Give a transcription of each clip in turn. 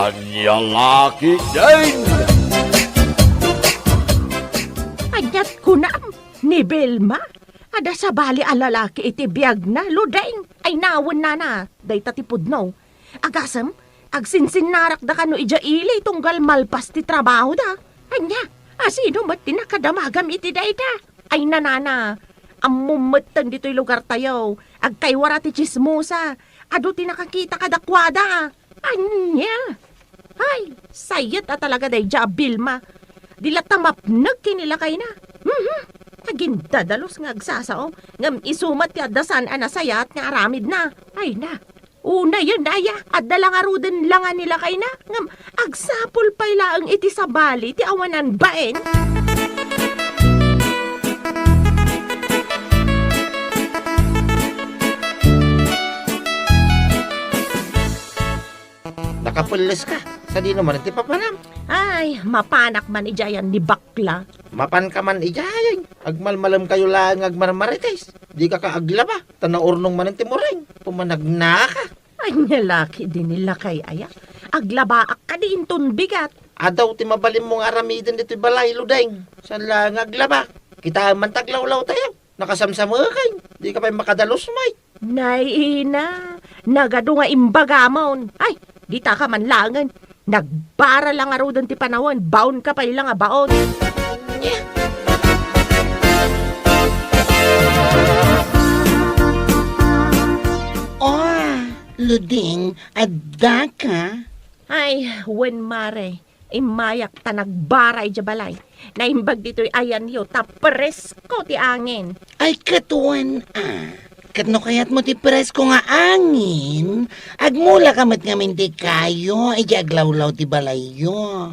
Anyang laki din! Anyat ko na, ni Vilma. Ada sa bali alalaki iti biyag na, ludeng. Ay nawon na, day tatipod no. Agasam, agsinsin narak da kano ija ili tunggal malpas ti trabaho da. Anya, asino ba't tinakadamagam iti day da? Ay nanana, amumatan dito'y lugar tayo. Agkaywara ti chismosa. Ado ti nakakita kadakwada. Anya, ay, sayat at talaga day ja, Vilma. Dilatamap nagkinilakay na. Agindadalos nga agsasao. Ngam isumat ti adasan anasayat nga aramid na. Ay na. Una yun aya. At dalang aruden lang nila kay na. Ngam agsapol pa ilaang iti sa bali ti awanan baen. Nakapulis ka. Sa di naman iti papanam. Ay, mapanak man ijayan ni bakla. Mapan ka man ijayan. Agmalmalam kayo lang agmarmarites. Di ka kaaglaba. Tanaurnong man iti moreng. Pumanagna ka. Ay, nalaki din nila kay aya. Aglabaak ka din ton bigat. Adaw ti mabalim mong aramidin dito balay ludeng. San lang aglaba. Kita man taglawlaw tayo. Nakasamsamukay. Di ka pa makadalos may. Naiina, nagado nga imbagamon. Ay, di ta ka man langan. Nagbara lang aro doon ti panahon. Baon ka pa ilang nga baon. Oh, Luding, adda ka? Ay, wen mare. Imayak ta nagbaray di balay. Naimbag dito'y ayan yo. Tapresko ti angin. Ay, katuan Katno kayat mo ti presko nga angin? Agmula kamat nga minti kayo, iti aglawlaw ti balayo.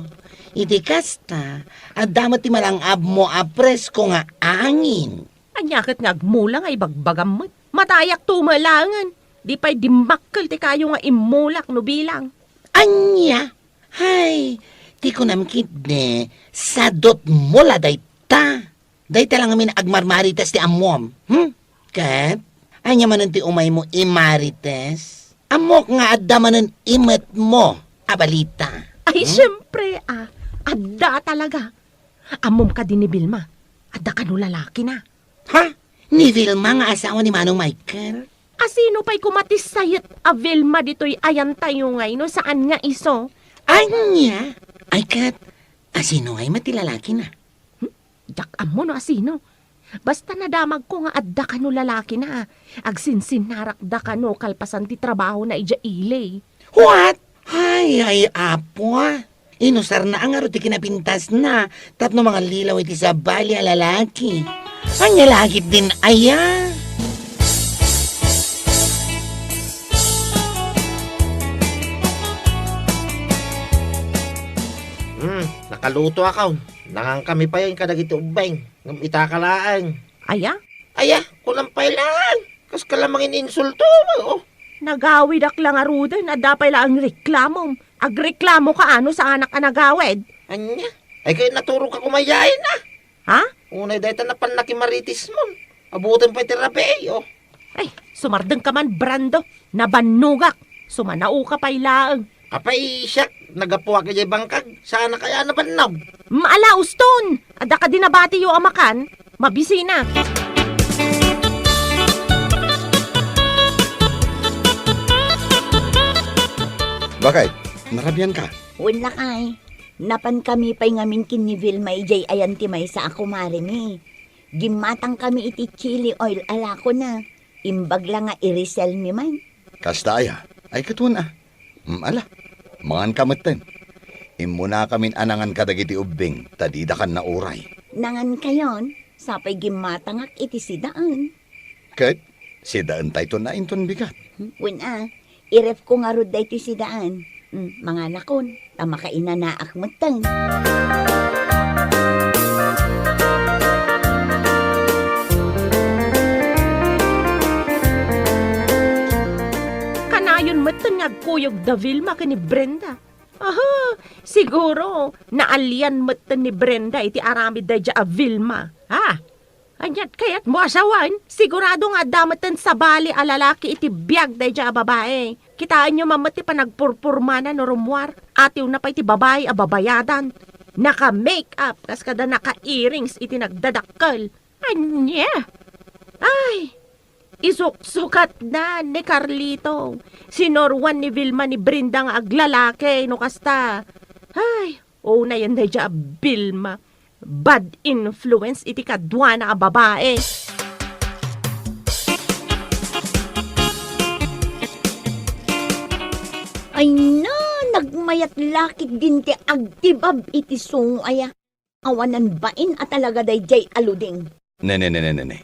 Iti kasta, addamat ti malang mo presko nga angin. Anyakit nga agmula nga ibagbagam mo. Matayak tumalangan. Di pa'y dimakkel ti kayo nga imulak no bilang. Anya? Hay, ti ko namkit sadot mula dayta. Dayta lang amin agmarmarites ti amom. Kat? Anya manan ti umay mo imarites? Amok nga adda manan imet mo, abalita. Ay, syempre, adda talaga. Amom ka din ni Vilma. Adda ka no lalaki na. Ha? Ni Vilma nga asawa ni Manong Michael? Asino pa'y kumatis sayit a Vilma dito'y ayan tayo ngay no saan nga iso? Anya? Ay kat, asino ay matilalaki na? Dak amo no asino. Basta nadamag ko nga adda ka no lalaki na. Agsinsin narak da ka no kalpasan ti trabaho na ija ilay. What? Ay, apo Inusar na ang aro ti kinapintas na. Tapno mga lilaw iti sa bali a lalaki. Anya lagit din aya. Nakaluto akaw. Nangang kami pa yun kadagiti ubeng. Ngam itakalaang. Aya? Aya, kulang pa lang. Kas kalamangin insulto. Oh. Nagawid ak lang arudan adda pa'y lang reklamo. Agreklamo ka ano sa anak a nagawid. Anya? Ay kayo naturo ka kumayain na. Ha? Unay dahil na panakimaritis mo. Abutin pa iti rabe. Oh. Ay, sumardeng ka man, Brando. Nabanugak. Sumanao ka pa'y laang. Kapay siya, nagapuwa ka jay bangkag. Sana kaya nabanaw. Maala, uston! Ada ka dinabati yung amakan. Mabisi na. Bakit? Narabian ka? Wala kay. Napan kami pa'y ngamin kin ni Vilma ijay ayan ti may sa ako marini. Gimatang kami iti chili oil alako na. Imbag lang nga irisel mi man. Kastaya. Ay katuan ala. Mangan kamatan. Imuna kamin anangan kadagiti ubing. Tadida kan na uray. Nangan kayon, sapay gimatangak iti sidaan. Kat, si daan tayo na inton bigat. Wala, iref ko nga rod iti sidaan. Mga nakon, tama ka inanaak matang. Kanayon matang nagkuyog da Vilma ka ni Brenda. Aha, siguro, naalyan matan ni Brenda iti aramid da dya a Vilma. Ha? Anyat kayat mo asawan, sigurado nga damatan sa bali a lalaki iti biyag da dya a babae. Kitaan nyo mamati pa nagpurpurmana no rumwar. Atiw na pa iti babay a babayadan. Naka-makeup, kas kada naka-earrings iti nagdadakkel. Anya! Ay! Isuksukat na ni Carlito. Sinorwan ni Vilma ni Brenda nga aglalake no kasta. Ay! Na yan day dya Vilma. Bad influence iti kadwa na babae. Ay na, nagmayat lakit din ti agtibab iti sungaya. Awanan bain at talaga day jay aluding. Ne.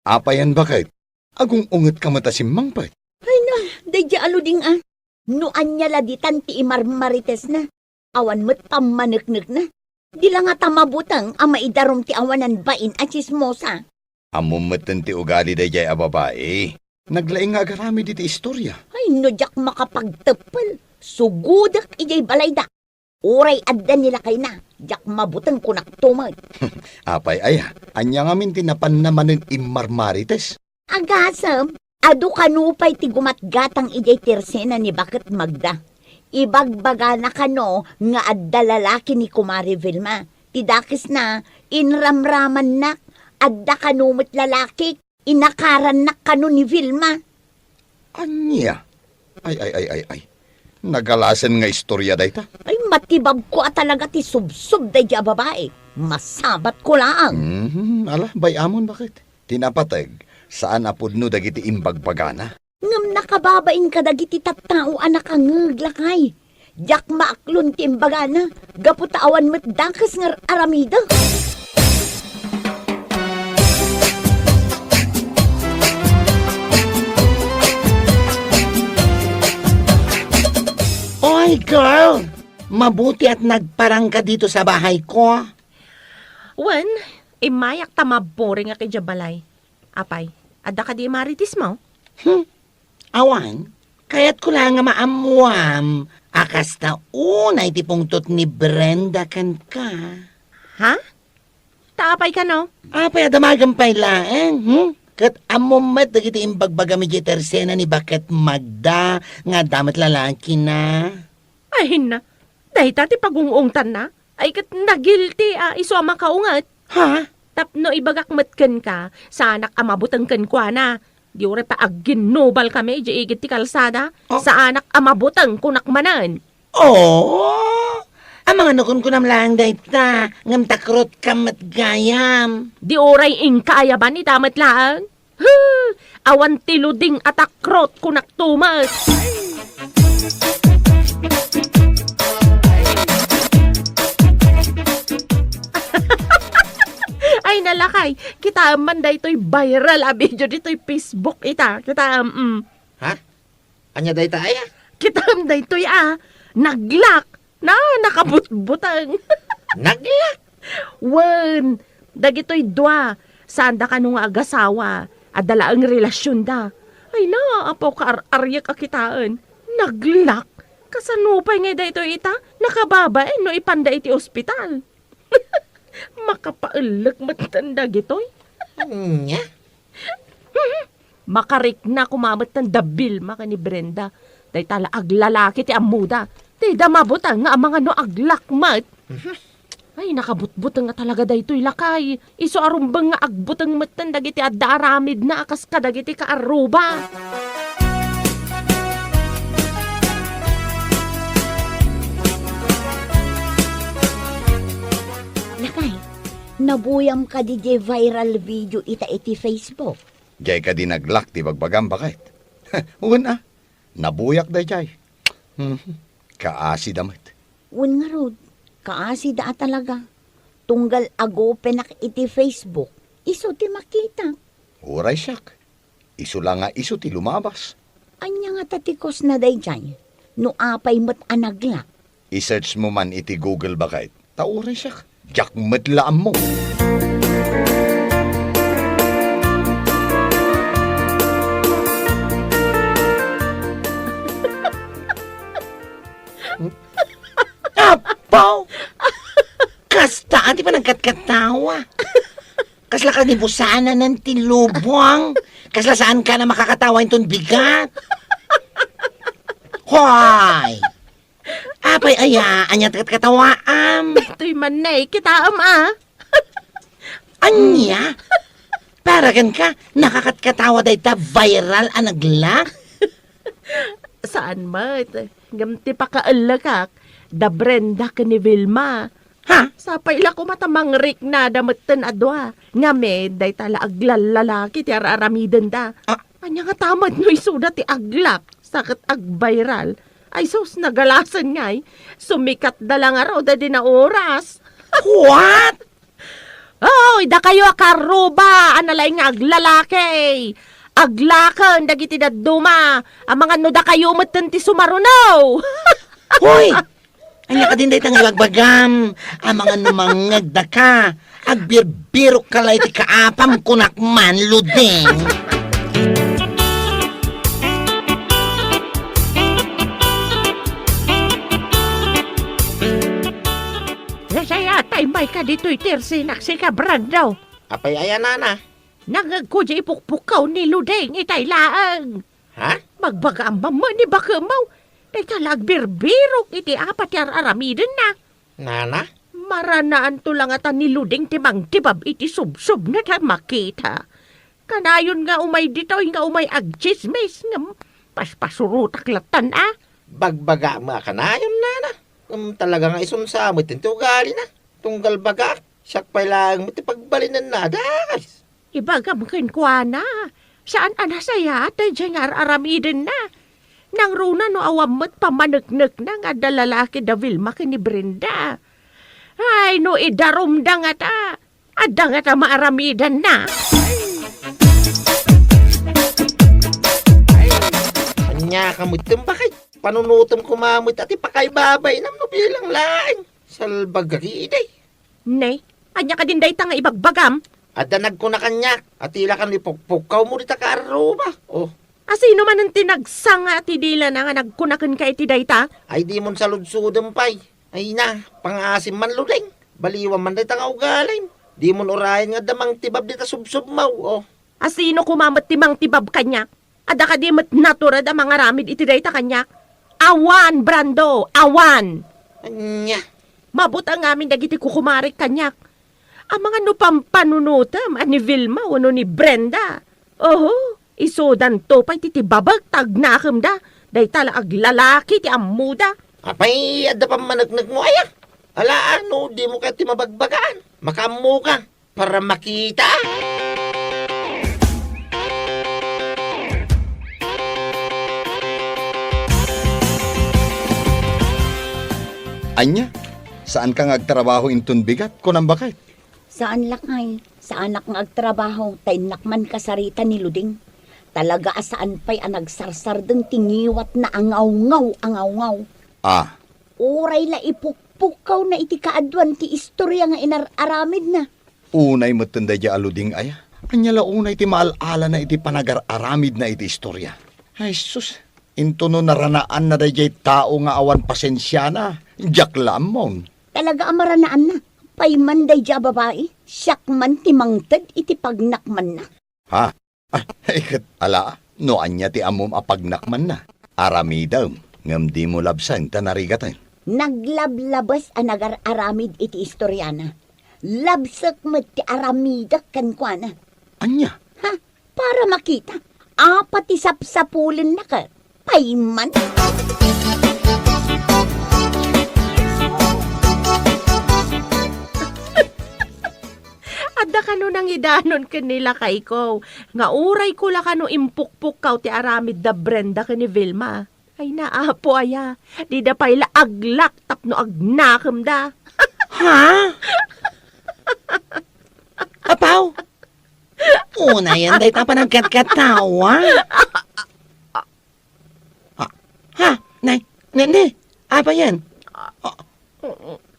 Apayan bakit? Agong unget ka mata si Mangpet. Ay na, day jay aluding ah. Noan niya laditan ti imarmarites na. Awan mo't pamaneknek na. Di lang nga tamabutang ang maidarom ti awanan bain at chismosa. Amumatan ti ugali day jay a babae. Naglaing nga agarami diti istorya. Ay no, jak makapagtepel. Sugudak ijay balayda. Uray adda nila kay na. Jak mabutang kunak tumag. Apay aya, anya nga min tinapan naman ng imarmarites. Agasam, adu kanupay ti gumatgatang ijay tersena ni Bakit Magda. Ibagbaga na kano nga adda lalaki ni Kumari Vilma. Tidakis na, inramraman na, adda kanumot lalaki, inakaran na kano ni Vilma. Anya? Ay. Nagalasan nga istorya day ta. Ay matibab ko talaga ti subsub day ja babae. Masabat ko lang. Ala, bayamon bakit? Tinapatag, saan apod no dagiti imbagbagana? Ngam nakababain ka dagiti tattao anak ang ngaglakay. Jak maaklon ti imbagana, gaputawan met dakas nga aramida. Oy, girl! Mabuti at nagparang ka dito sa bahay ko. Wen, imayak tamabore nga kay Jabalay. Apay, adda ka di maritis mo? Awan, kaya't ko lang nga maamuam. Akas na unay ti pungtot ni Brenda kan ka. Ha? Taapay ka no? Apay adamagan pa'y laeng, Kat amumet dagiti imbagbaga mi di tersena ni Bakit Magda nga damat lalaki na. Ay na, dahil tati pagungungtan na, ay kat nagilti iso ang makaungat. Ha? Tapno ibagakmatken ka, sa anak amabutangken kwa na. Di ore pa agginubal kami, di igit ti kalsada, Oh. sa anak amabutang kunakmanan. Oo! Ang mga nukun ko nam lang dayta, ngam takrot kamat gayam. Di oray ingkaya ba ni damat laan? Awan tiluding atakrot kunaktumas. Ay nalakay, kita man da ito'y viral video dito'y Facebook ita. Kita Ha? Anya day ta aya? kita da ito'y naglak na nakabutbutang. Naglak. Wen, dagito'y dwa, saan da ka nung agasawa, adala ang relasyon da. Ay na, apaw ka aryak akitaan. Naglak, kasanupay nga da ito ita, nakababae no ipanda iti ospital. Makapaalak matanda gito'y. Nya? Makarik na kumamat ng dabil maka ni Brenda. Day tala aglalaki ti amuda. Day damabutang nga ang mga no aglakmat. Ay, nakabutbutang nga talaga daytoy lakay. Iso arumbang nga agbutang matan dagiti adda aramid na akas ka dagiti kaaruba. Lakay, nabuyam ka di jay viral video ita iti Facebook. Jay ka di naglak ti bagbagam bakit? Una, nabuyak day jay. Kaasi damat. Un nga rod, kaasi da talaga. Tunggal ago penak iti Facebook, iso ti makita. Uray siyak. Isu lang nga isu ti lumabas. Anya nga tatikos na day jay, no apay mo't anaglak. I-search mo man iti Google bakit? Tauray siyak. Jak matlaam mo. Apaw! Kastaan ti pa nagkatkatawa. Kasla ka ni busana ng tilubwang. Kasla saan ka na makakatawa itong bigat. Hoy! Apay aya, anyat kat katawaam. Ito'y manay, kita Anya? Paragan ka, nakakatkatawa day ta viral anaglak. Saan ma? Gamti pa kaalakak. Da Brenda ka ni Vilma. Ha? Sapay la ko matamang rik na damutan adwa. Nga me, day tala aglalaki ti araramiden da. Ah. Anya nga tamad no isuda ti aglak. Sakit ag-viral. Ay sus, nagalasan ngay. Sumikat da lang araw da din na oras. What? Oy, da kayo akaruba. Analay nga aglalaki. Aglakan, dagiti da duma. Ang mga no da kayo matan ti sumarunaw. Hoy! Anya ka din day tang ibagbagam. Ang mga numangagda ka. Agbirbiro ka lay ti kaapam kunakman ludeng. Nasaya tay may ka dito'y tirsi naksi ka Brando. Apay aya nana. Nagagkudya ipukpukaw ni Ludeng itay laang. Ha? Magbaga ang mama ni Bakamaw. Day talag birbirok iti apat yar aramiden na. Nana? Maranaan to lang ata ni Ludeng timang tibab iti subsub na ta makita. Kanayon nga umay dito'y nga umay agchismis nga paspasurutak latan Bagbaga mga kanayon nana. Talaga nga isunsamit ito ugali na. Tunggal baga. Siyak pa lang mati pagbalinan na dakas. Ibagam kwa na. Saan anasaya at dyan aramiden na. Nang runa no awamot pamanagnak na nga dalalaki da Vilma kini Brenda. Ay no idarumdang ata. Adang ata maaramidan na. Anya kamutim bakit? Panunutom kumamit at ipakaybabay nam no bilang laing. Salbagagi iday. Nay, anya ka din day nga ibagbagam. Adanag ko na kanya. At ila kan ipukpukaw mo dita ka aruba. Oh, Asino man ang tinagsanga ti dila na nga nagkunakan ka iti dayta? ay di mon saludsudem pay. Ay na, pangasim man ludeng. Baliwan man dita nga ugalim. Di mon orayan nga damang tibab dita subsub mau. Oh, Asino kumamat timang tibab kanya? Ada ka di mat naturad ang mga ramid iti dayta kanya? Awan, Brando, awan! anya. Mabut ang amin dagiti kukumarik kanyak. Ang mga nupampanunutam, ani Vilma, wano ni Brenda. Oho, isodan to pa iti babag tagnakam da. Day tala aglalaki ti amuda. Apay, adda pa managnag mo aya. Ala ano, di mo ka timabagbagaan. Makamu ka para makita. Anya, saan ka ngagtrabaho intun bigat? Kunang bakit? Saan lakay? Saan ak nga agtrabaho? Tainakman kasarita ni Luding. Talaga asaan pa'y anagsarsar deng tingiwat na angaw-ngaw. Ah, Uray la ipukpukaw na iti kaadwan ti istorya nga inararamid na. unay matanda di aluding aya. Anya la unay ti maalala na iti panagar-aramid na iti istorya. Ay sus, into no naranaan na dayjay tao nga awan pasensya na. Diyak lamon. Talaga amaranaan na. Payman day dya babae. Siyak man timangtad iti pagnakman na. Ha? Ay, ala, no anya ti amom apagnakman na. Aramidaw, ngam di mo labsan tanarigatan. Naglablabas ang nagar-aramid iti istoryana. Labsak mo ti aramidak kankwana. Anya? Ha? Para makita. Apat ti sapsapulin na ka. Payman. Adda ka no nang idanon kanila kay ko. Nga uray ko la ka no impukpuk kaw ti aramid da Brenda ka ni Vilma. Ay naapo aya. Di da pa'y la aglak tapno agnakam da. Ha? Apaw? Una yan, day tapa ng katkatawa. Ha? Nay, nene, apa yan?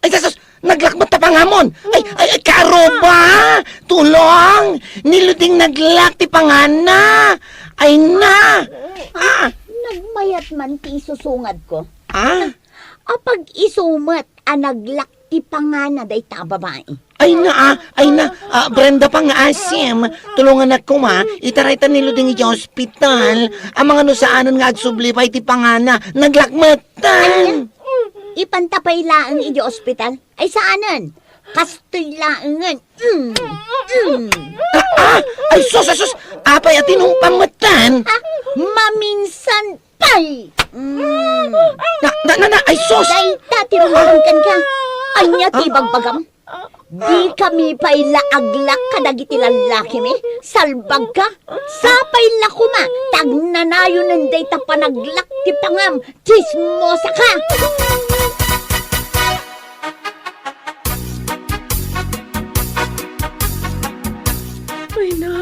Ay, sasos, naglakmat ta pangamon. Ay, karoba! Tulong! Niluding naglak ti pangana. Ay na! Nagmayat man ti isusungad ko. Ah? Apag isumat ang naglak ti pangana day ta babae. Brenda pa nga asim. Tulungan ako ma, itaraytan nilo din iti ospital. Ang mga nusaanan nga agsublipay ti pangana, naglakmatan. Ipantapay laang iti ospital. Ay saanan? Kastoy laangan. Ay sus, apay at inong pamatan. Maminsan pay. Ay sus. Dayta, tirungan ka. Anya tibagbagam. Di kami pa'y laaglak kadagiti lalaki mi. Salbag ka. Sapay lakuma. Tagnanayo ng dayta panaglak ti pangam. Chismosa ka. Ay na,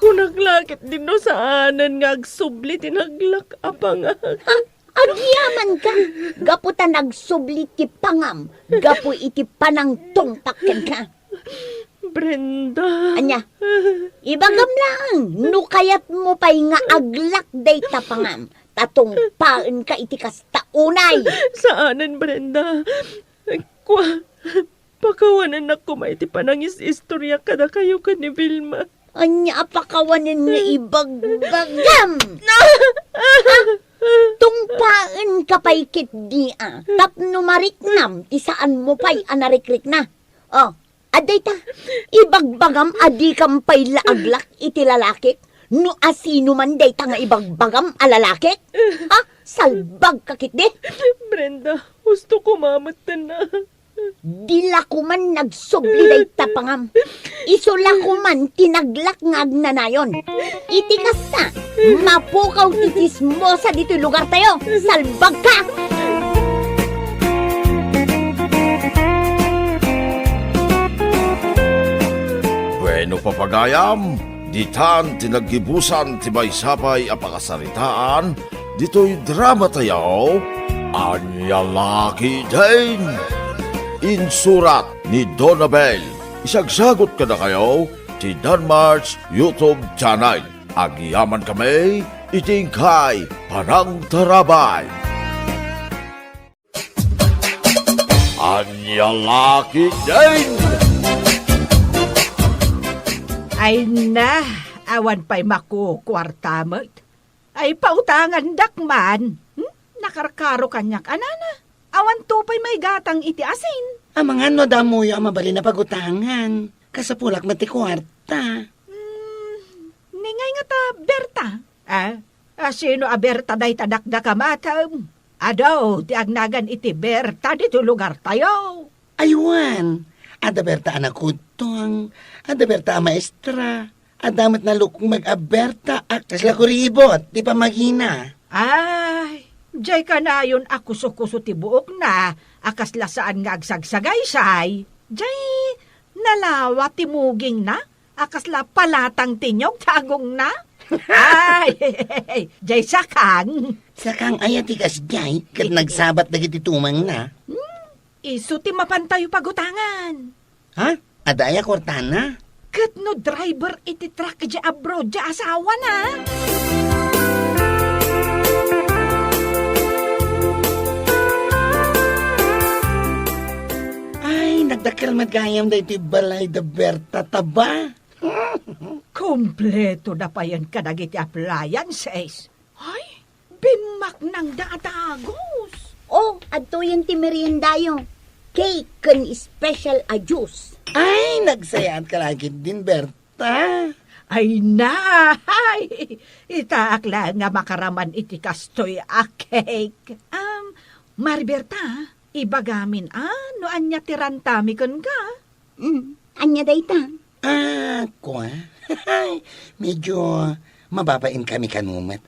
kung naglakit din no saanan nga agsubli, tinaglak apang Agyaman ka. Gapu ta nagsubli ti pangam. Gapu iti panang tungpakken ka. Brenda. Anya, ibagam lang. No kayat mo pa'y nga aglak day tapangam. Tatong paan ka iti kastaunay. Saanan, Brenda? Pakawanan ako maiti panangis istorya kada kayo ka ni Vilma. Anya, apakawanin nga ibagbagam. Tungpaan ka pa'y kitdia. Tapno mariknam, isaan mo pa'y anarikrik na. Oh, aday ta, ibagbagam adi kam pa'y laaglak iti lalakik. No asino man day ta nga ibagbagam a lalakik. Ha? Salbag kakit di. Brenda, gusto ko mamatan na. Dila ko man nagsubli day tapangam. Isula ko man tinaglak nga agnanayon. Iti kasta, mapukaw titismosa dito lugar tayo. Salbag ka! Bueno papagayam, ditan tinagibusan ti may sapay apakasaritaan, dito'y drama tayo, Anyalaki din. Insurat ni Donabel. Isagsagot ka na kayo ti Danmar's YouTube channel. Agyaman kami, itingkay Panang Tarabay. Anyalaki din! Ay na, awan pa'y makukwartamot. Ay pautangan dakman. Nakarkaro kanyak anana. Awan to pa'y may gatang iti asin. Ang mga no damuyo ang mabali na pagutangan. Kasapulak na ti kwarta. Ningay nga ta, Berta. Sino a Berta day tadakda kamatam? Adaw, ti agnagan iti Berta dito lugar tayo. Aywan, ada berta anak kutong, ada berta maestra, adamat na lukong mag-aberta kasla kuribot, di pa maghina. Ay, jay ka na yun akuso-kuso ti buok na, akas lasaan nga agsagsagay-say. Jay, nalawa ti muging na, akas la palatang tinyog tagong na. Ay, jay sakang. Sakang ayatikas jay, kat nagsabat na tumang na. Isu ti mapantayo pagutangan. Ha? Adaya kortana? Kat no driver iti truck di abroad di asawa na. Ay, nagdakil magayam da iti balay da berta taba. Kompleto na pa yan kadagiti appliances. Ay, bimak ng daatagos. Oh, adto yung ti meriendayo. Cake kan special a juice. Ay, nagsayaan ka lagi din, Berta. Ay na, ay, itaak lang nga makaraman iti kastoy a cake. Mariberta, ibagamin no anya tirantami kan ka? Anya dayta? Kwa? Medyo mababain kami kanumat,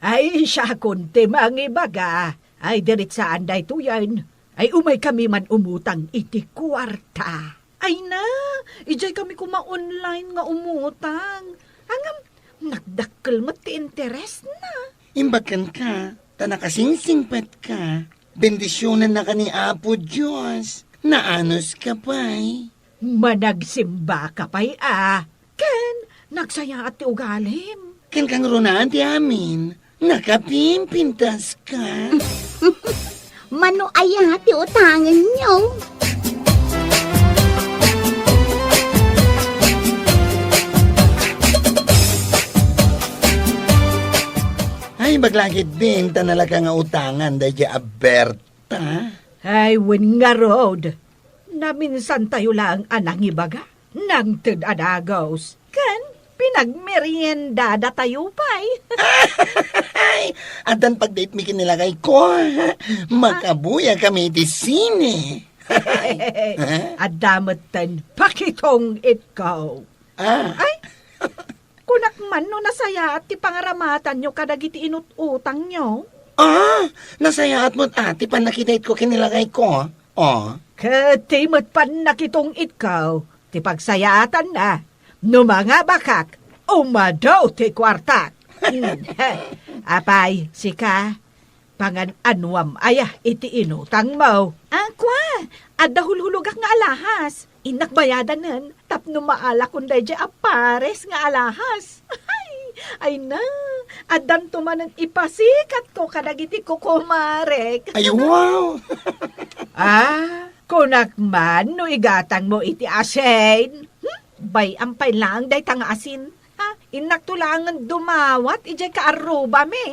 Ay, siya kunti mang ibaga. Ay, diritsaan day to yan. Ay, umay kami man umutang iti kwarta. Ay na, ijay kami kuma-online nga umutang. Angam, nagdakkel mo ti interest na. Imbakan ka, tanakasingsingpat ka. Bendisyonan na ka ni Apo Diyos. Naanos ka pa'y. Managsimba ka pa'y Ken, nagsaya at ti ugalim. Kan kang runaan ti amin. Nakapimpintas ka. Mano aya ti utangan nyo. Ay, maglangit din, tanalaga nga utangan, dahil Aberta. Ay, win nga road. Naminsan tayo lang anang ibaga. Nang adagos. Kan, pinagmeriendada tayo pa'y. Ay, adan pag-date mi kinilagay ko. Makabuya kami di sine. Adamatan, pakitong ikaw. Ah, Ay, kunak man no nasaya at ti pangaramatan nyo kadagiti inututang nyo. nasaya at mo't ati pa nakidate ko kinilagay ko. Oh. Katimot pan nakitong ikaw, ti pagsayatan na, no mga bakak, umadaw ti kwartak. Apay, sika, pangan anwam ayah iti inutang mo. Kwa, adda hulhulugak nga alahas. Inakbayadanan, tapno maala kunday di apares nga alahas. Ay na, adan tumanan ipasikat ko kadagiti ko kumarek. Ay, wow. Kunak man no igatang mo iti asin. Bay ampay lang day tanga asin. Inak tulangan dumawat ijay kaaruba me.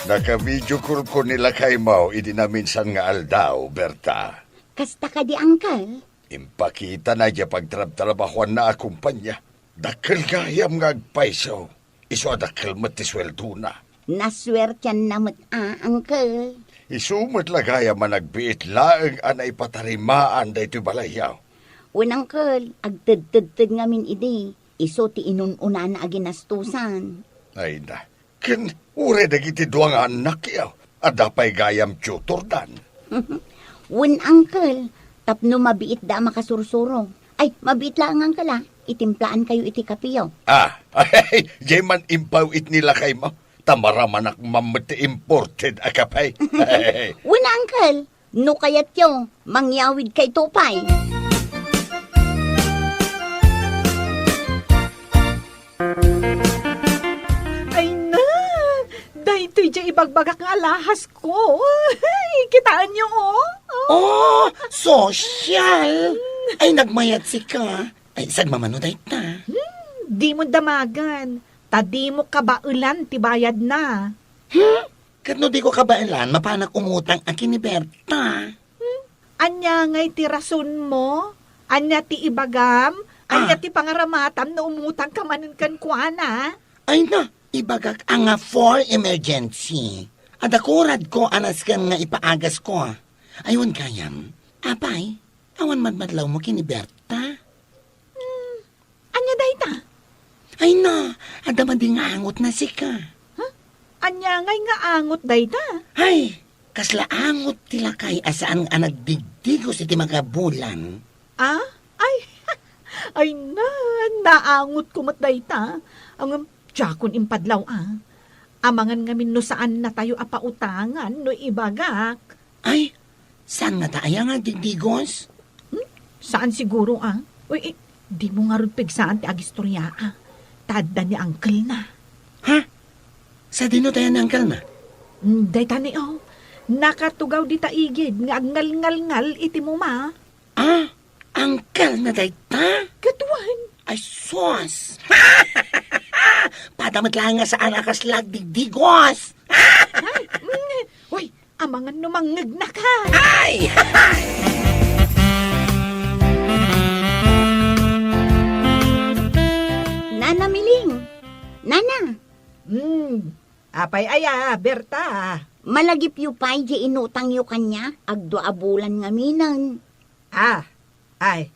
Naka-video call ko nila kay Mau, idi na minsan nga aldaw, Berta. Kasta ka di, Uncle. Impakita na dya pagtrabahuan na akumpanya. Dakil gayam nga agpaiso. Iso adakil matisweldo na. Naswertyan namot, Uncle. Isumot lagaya man nagbiit laeng anay patarimaan da ito'y balayaw. Wen, Uncle, agtid-tid ngamin idi. Iso ti inununa na aginastusan. Ay na, kin ure dagiti duwang anak yaw. Adapay gayam tutor dan. Wen, Uncle, tapno mabiit da makasursuro. Ay, mabiit lang, Uncle, Itimplaan kayo iti kapiyaw. Ay, jay man impaw it nila kay Mau. Tamaraman ak mamati imported akapay. Wen, Uncle, no kayat yo, mangyawid kay tupay. Ay na, dahito dya ibagbagak nga alahas ko. Kitaan nyo, Oh, social. Ay, nagmayat si ka. Ay, saan mamanoday ta? Di mo damagan. Tadi mo kabaulan, tibayad na. Katno di ko kabailan, mapanak umutang akin ni Berta. Anya ngay ti rason mo? Anya ti ibagam? Anya ti pangaramatam na umutang ka manin kan kuana? Ay na, ibagak ang nga for emergency. Adakurad ko anas kan nga ipaagas ko. Ayun kayam, apay, awan madmadlaw mo kini Berta. Anya dayta? Ay na, adaman di nga angot na sika. Anya ngay nga angot dayta? Ay, kasla angot tila kay asaan nga nagdigdigos iti mga bulan. Ay, ay na, naangot ko mat dayta. Ang tiyakon impadlaw Amangan ngamin no saan na tayo apautangan no ibagak. Ay, saan nga taaya nga digdigos? Saan siguro Uy, di mo nga rin pigsaan ti agistorya Tadda ni uncle na. Ha? Sa dino tayo ng uncle na? Dayta ni nakatugaw di taigid nga ngal-ngal-ngal iti mo ma. Uncle na dayta? Katuan. Ay, sos! Padamat lang nga sa anakas lag digdigos! Uy, amangan numangag na ka. Ay! Nana Miling, Nana, Apay aya, Berta. malagip yu pa'y di inutang yu kanya, agdua bulan nga minan. Ay,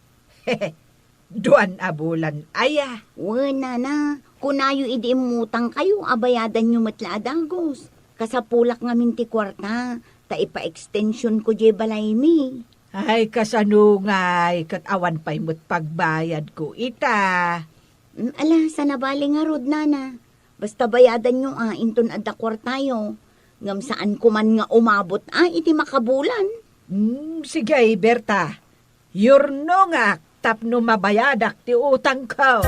duan abulan aya. Wen, Nana, kunayo idi imutang kayo, abayadan yu matla adagos. Kasapulak nga minti kwarta, ta ipa-extension ko di balay mi. Ay, kasanungay, katawan pa'y mo't pagbayad ko ita. Ala, sana bali nga rod, Nana. Basta bayadan nyo inton adda kwartayo. Ngam saan ko man nga umabot iti makabulan. Sige, Berta. Yurno nga, tapno mabayadak ti utang ko.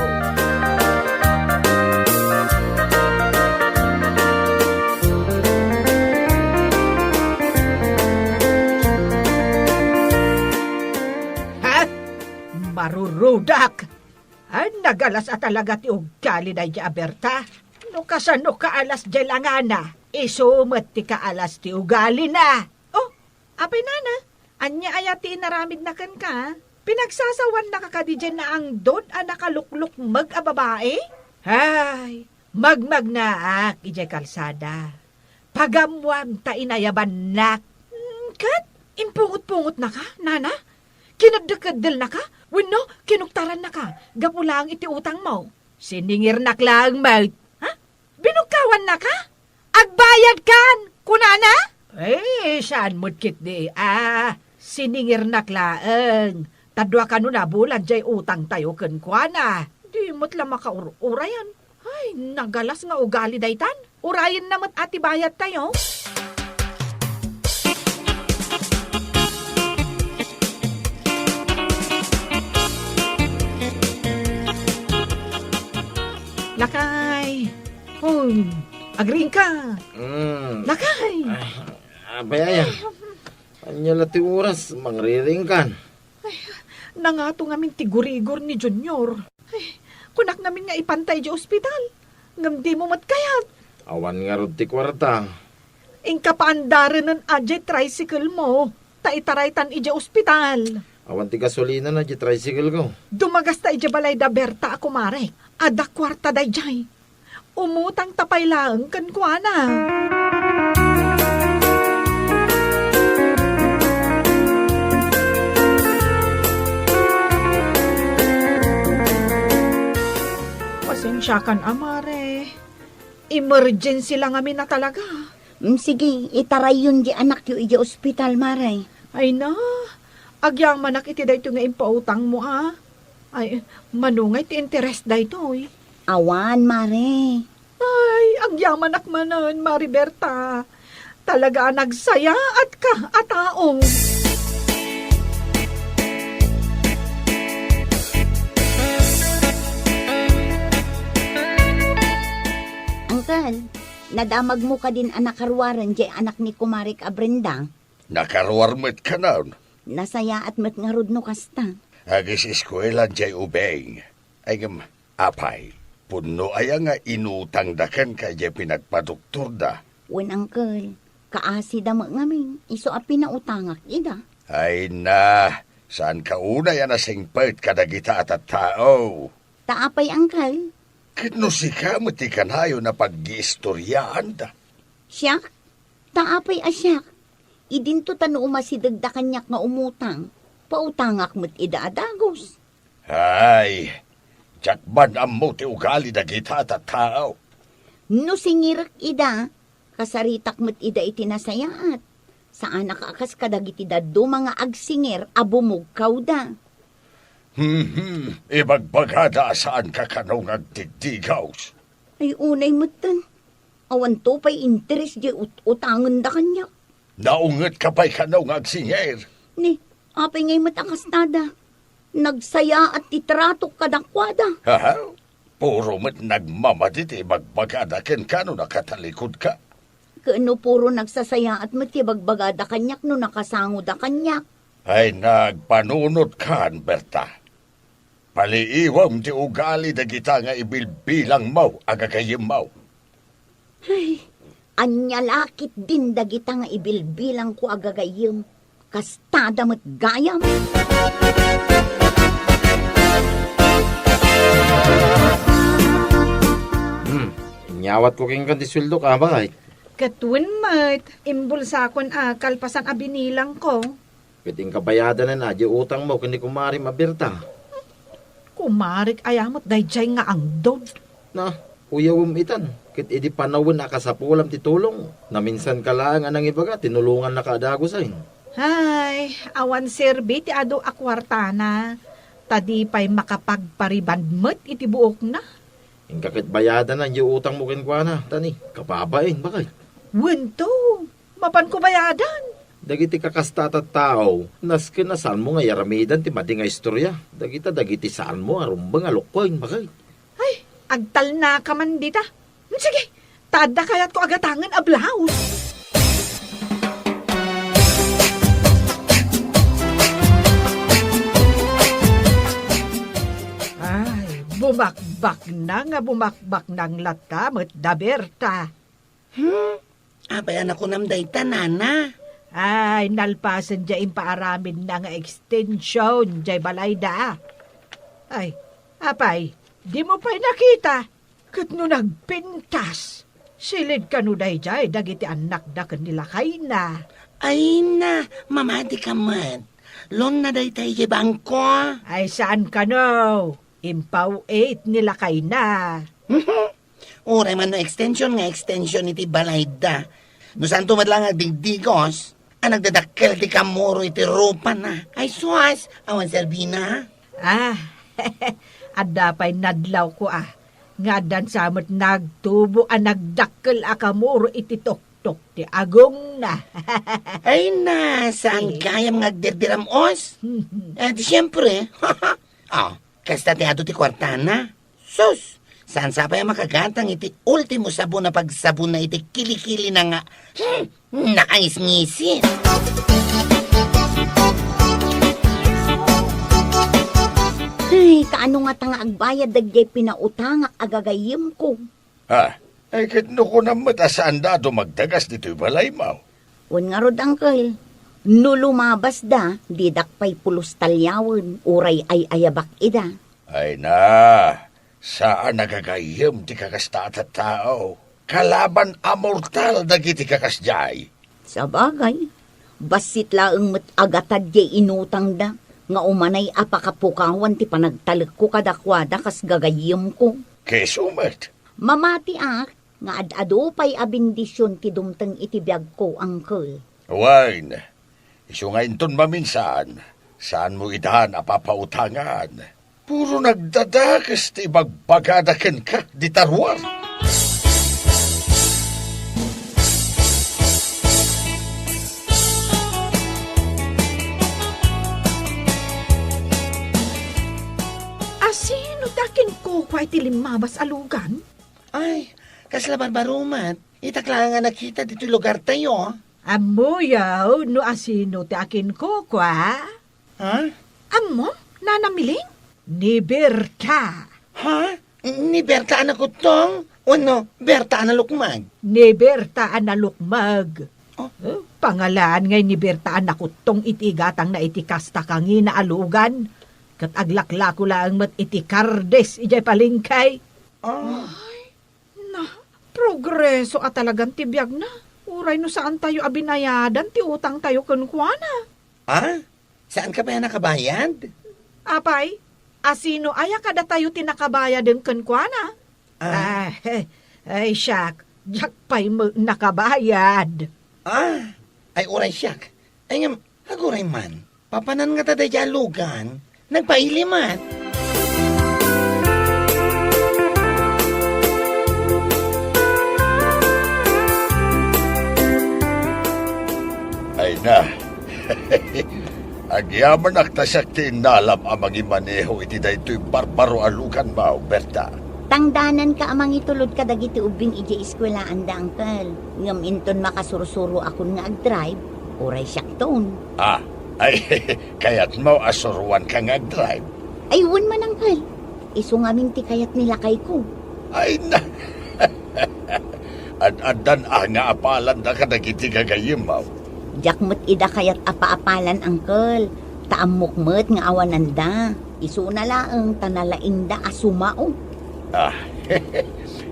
marurudak. Ay, nagalas at talaga ti ugali na di Aberta. No kasano ka alas di langana, isumat ti ka alas ti ugali na. Oh, apay nana, anya ayati inaramid na kan ka? Pinagsasawan na kakadidyan na ang dod a nakalukluk mag-ababae? Hay, magmag na ak, ijay kalsada. Pagamwam ta inayaban nak. Kat, impungot-pungot na ka, nana? Kinadakadal na ka? Wino, kinuktaran na ka. Gapulang iti utang mo. Siningir na klang mouth. Ha? Binukawan na ka? Agbayad kan, kunana? Eh, saan mo't kit di? Siningir na klaang. Tadwa ka nun na bulan jay utang tayo kan kuana. Di mo't lang makaurayan. Ay, nagalas nga ugali daytan. Urayan namat ati bayad tayo. Lakay! Agring ka! Lakay! Abay, anya na ti oras, mangriring kan. Nangato ngamin tigurigor ni Junior. Ay, kunak namin nga ipantay di ospital. Ngam di mo matkayat. Awan nga ron ti kwarta. Ingka paandaran ng adjay tricycle mo. Taitaraytan ija ospital. Awan ti gasolina na di tricycle ko. Dumagas ta ija balay da Berta ako marek. Ada kwarta da jay. Umutang tapay lang kan kuana. Pasensya kan amare. Emergency lang amin na talaga. Sige, itaray yun di anak yu ija ospital, Maray. Ay na, agyang manak iti dayto nga impautang mo Ay, manungay ti interest dayto eh. Awan, Mare. Ay, agyang manak manan, Mariberta. Talaga nagsaya at ka ataong. Uncle, nadamag mo ka din anak karwaran di anak ni Kumarik Abrenda. Nakaruarmet ka na. Nasaya at matngarod no kasta. Agis eskwela jay ubeng. Ay gam, apay. Puno ay nga inutang dakan ka jay pinagpaduktur da. Wen, Uncle, kaasi da mo ngamin. Iso a pinautangak ida. Ay na, saan ka una yan asingpert kadagita at tao? Taapay, Uncle. Kinusika mo ti kanayo na pag-giistoryaan da. Siyak, taapay asyak. Idinto tano umasidag da kanyak nga umutang. Pautangak mo't ida adagos. Ay, jakban ang mo ti ugali dagita at tao. No singirak ida, kasaritak mo't ida itinasayaat. Saan nakakas kadagiti daddo mga agsingir abumog kauda. Ibagbagada saan ka kanong agdigdigaws. Ay unay mo't tan. Awan to pa'y interes di utangan da kanyak. Naunget ka pa'y kanong agsinger. Ni, apay ngay matakastada. Nagsaya at titratok kadakwada. Haha, puro met nagmamadit ibagbagada ken kano nakatalikod ka. Kaano puro nagsasaya at matibagbagada kanyak no nakasango da kanyak. Ay nagpanunot kan, Berta. Paliiwam ti ugali dagita nga ibilbilang mau agagayim mau. Ay, anyalakit din dagita nga ibilbilang ko agagayim. Kastada mo't gayam. Inyawat ko king kanti sweldo ka, bakit? Katun mat, imbulsakon kalpasan abinilang ko. Piting kabayadan na di utang mo kundi kumari mabirta. Kumarik ayamot dayjay nga ang dod. Na, uyawum itan. Kit idi panawin na kasapulam ti tulong. Na minsan ka lang anang ibaga, tinulungan na kadagusay. Hay, awan serbi ti ado akwartana. Tadi pa'y makapagparibandmet iti buok na. Yung kakit bayadan na, yung utang mo kinkwana. Tani, kapabain, bakit? Wento, mapan ko bayadan. Dagiti kakastatat tao, naskin na saan mo nga yaramidan ti madi nga istorya. Dagiti saan mo arumbang alukoy, bakit? Ay, agtal na ka man dita. Sige, tada kayat ko agatangan a blouse. Bumakbak na nga bumakbak ng lata met da Berta. Apay anak ko nam dayta, nana. Ay, nalpasan dya impaaramin na nga extension dya balay da. Ay, apay, di mo pa'y nakita. Kat no nagpintas. Silid ka no day dya, dagiti anak da kanila kay na. Ay na, mamadi ka man. Lon na dayta ije bangko. Ay, saan ka no? Impaw 8 nila kay na. Uray man no extension nga extension iti balayda. No saan tumadlang agdigdigos, ang nagdadakkel ti kamuro iti rupa na. Ay suwas, awan Serbina. Ah, adda pa'y nadlaw ko Nga dan samot nagtubo nagdakkel akamuro iti tok-tok ti agong na. Ay na, saan kayam ngagdirdiramos? Di siyempre. Kasta ti ato ti kwartana. Sus, saan sa pa makagantang iti ultimo sabon na pagsabon na iti kilikili na nga. Nakangis-ngisin. Ay, kaano nga tanga agbayad dagyay pinautang agagayim ko. Ay kitno ko na matasaan dado magdagas dito'y balay mo. Un nga rod, Uncle. No lumabas da, didak pa'y pulos talyawan, uray ay ayabak ida. Ay na, saan nagagayam ti kakasta at tao? Kalaban amortal dagiti kakasjay. Sa bagay, basit laeng met agatad jay inutang da, nga umanay apakapukawan ti panagtalag ko kadakwada kas gagayim ko. Kesumet. Mamati nga ad-ado pa'y abindisyon ti dumteng iti biyag ko, Uncle. Wine, iso nga inton maminsan, saan mo idahan apapautangan? Puro nagdadakas ti bagbagadakan ka di tarwar. Asino dakin ko kway ti limabas alugan? Ay, kasla barbarumat. Itakla nga nakita dito lugar tayo. Amuyaw, no asino ti akin ko kwa? Ha? Amo, nanamiling? Ni Berta. Ha? Ni Berta anak ko tong? Ano, Berta anak lukmag? Ni Berta analukmag. Oh. Pangalan ngay ni Berta anakutong itigatang na itikasta kangi na alugan. Kat aglaklako lang mat itikardes ijay palingkay. Oh. Na, progreso at talagang tibiyag na. Uray no saan tayo abinayadan ti utang tayo kunkwana. Ha? Saan ka ba nakabayad? Apay, asino aya kada tayo tinakabayad ng kunkwana? Ay, siyak, jak pa'y nakabayad. Ay uray siyak. Ay ngam, aguray man. Papanan nga taday lugan. Nagpailiman. Ay na, agyaman aktasak ti nalam amang imaneho iti daytoy barbaro alukan mo, Berta. Tangdanan ka amang itulod ka dagiti ubing ije eskwelaan da, Uncle. Ngam inton makasurusuro akon nga ag-drive, uray siyak ton. Ay, kayat mo asuruan ka ngag-drive. Ayun man, Uncle. Iso nga ti kayat nila kay ko. Ay na, ad-adan nga apalan da ka dagiti gagayim mo. Jakmet ida kayat apa-apalan, Uncle. Taamukmet nga awananda. Iso na laeng tanalaing da asumao.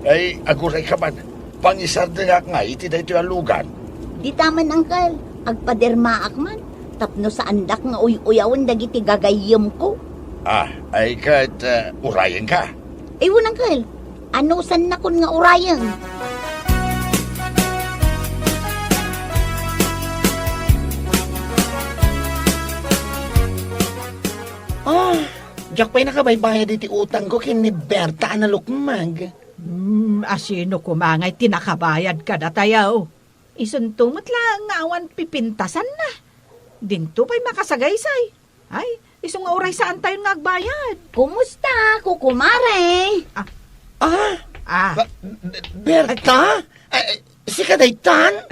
Ay, aguray ka man. Pangisar na nga iti daytoy alugan. Di taman, Uncle. Agpadermaak man. Tapno sa andak nga uy-uyawan dagiti gagayem ko. Ay kat urayan ka. Ayun, Uncle. Ano san na kun nga urayan? Diyak pa'y nakabaybayad iti utang ko kin ni Berta na lukmag. Asino kumangay tinakabayad ka na tayo. Isuntumot lang nga awan pipintasan na. Dinto pa'y makasagaysay. Ay, isong oray saan tayo nagbayad? Kumusta, kukumare? Berta? Si Kadaytan?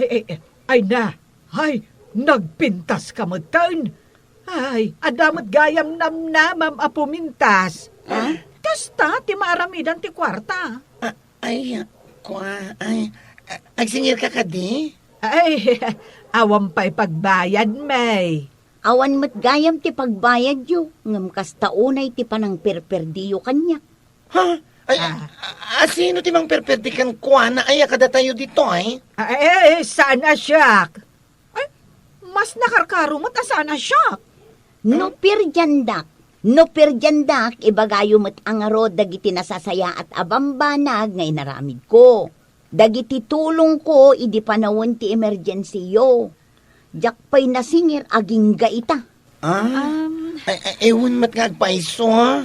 Ay na, ay, nagpintas ka magtaan. Ay, adamot gayam namnamam apumintas. Tas Kasta, ti maaramidan ti kwarta. Agsingir ka di? Ay, awan pa'y pagbayad, May. Awan mo't gayam ti pagbayad yu. Ngam kasta unay ti panang perperdiyo kanya. Ha? Sino ti mang perperdikan kwa na ay kada tayo dito ay? Ay, sana siya. Ay, mas nakarkarumot sana siya. No pirjandak. No pirjandak, ibagayo mo't ang arod dagiti nasasaya at abambanag ngay naramid ko. Dagiti tulong ko, idi panawon ti emergency yo. Jak pa'y nasingir aging gaita. Ewan mat nga agpaiso ha?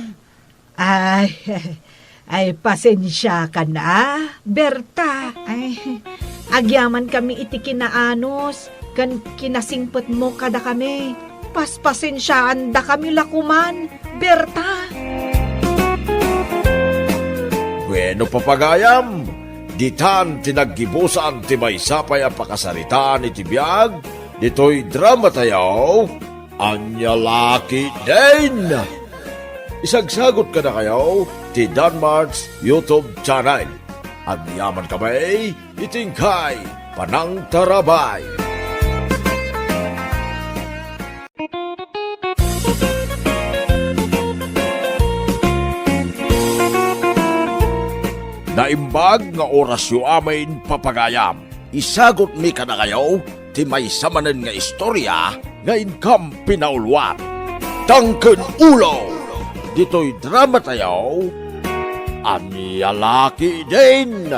Ay, pasensya ka na, Berta. Ay, agyaman kami iti kinaanos, kan kinasingpot mo kada kami. Paspasensyaan da kami lakuman, Berta. Bueno papagayam, ditan tinaggibusan ti may sapay ang pakasaritaan iti biyag, dito'y drama tayo, Anyalaki din! Isagsagot ka na kayo, ti Danmarks YouTube channel. Agyaman kami, itingkay, Panang Tarabay. Naimbag nga orasyo amin papagayam. Isagot mi ka na kayo, ti may samanen nga istorya, nga inkam pinaulwat. Tangken ulo! Dito'y drama tayo, Anyalaki din!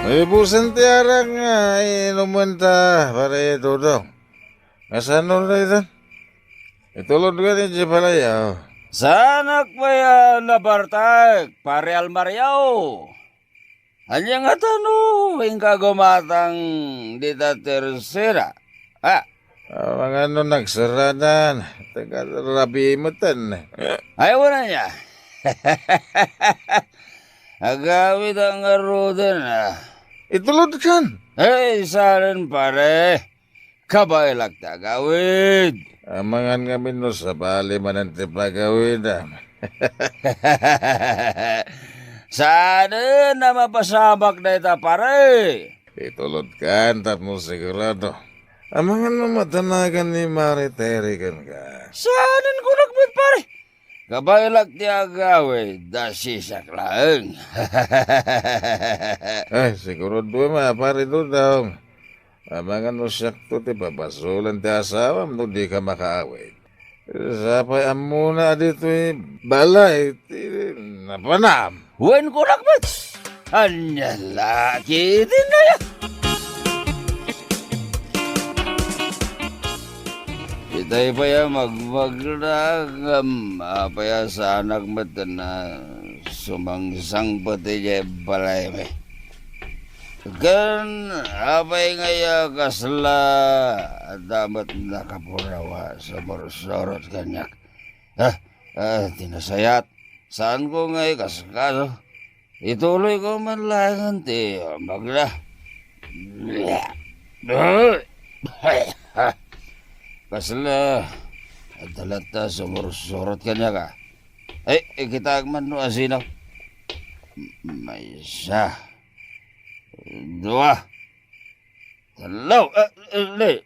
May busan ti arang nga, inuman ta, para ito. Nasaan na ito? Itulod ka ni Jepalayaw. Sanak pa yan nabartag, pare almaryaw. Anya nga tano, hingga gumatang dita tersera. Ha? Mga nagsaradan, taga-rabi matan. Ay, wala niya. Agawid ang arudan ah. Itulod kan. Eh, saan pare? Kabailak ta agawid. Amangan kami no sa bali mananti pagawid. Saan na mapasamak na ita pare? Itulod kan, tapos sigurado. Amangan mo matanagan ni Mariteri kan ka. Saan ko nagbit pare? Kabailak ti agawid, dasisak lang. Ay, sigurado pare doon daw. Amangan mo sakto ti babasulan ti asawam no di ka makaawid. Sapay amuna dito balay ti napanam. Wen ko nagbit? Anya laki din na yan. Itay pa yan magmagragam. Apaya sa anak mata na sumangsang pati niya balay me. Kan apay ngaya kasla at damat nakapurawa sa morsorot kanyak. Tinasayat. Saan ko ngay kaskaso? Ituloy ko man lang ti magla. Kasla at talata sa morsorot kanyak ka. Ay, kita man no asinaw. May isa. Dua. Talaw. Le.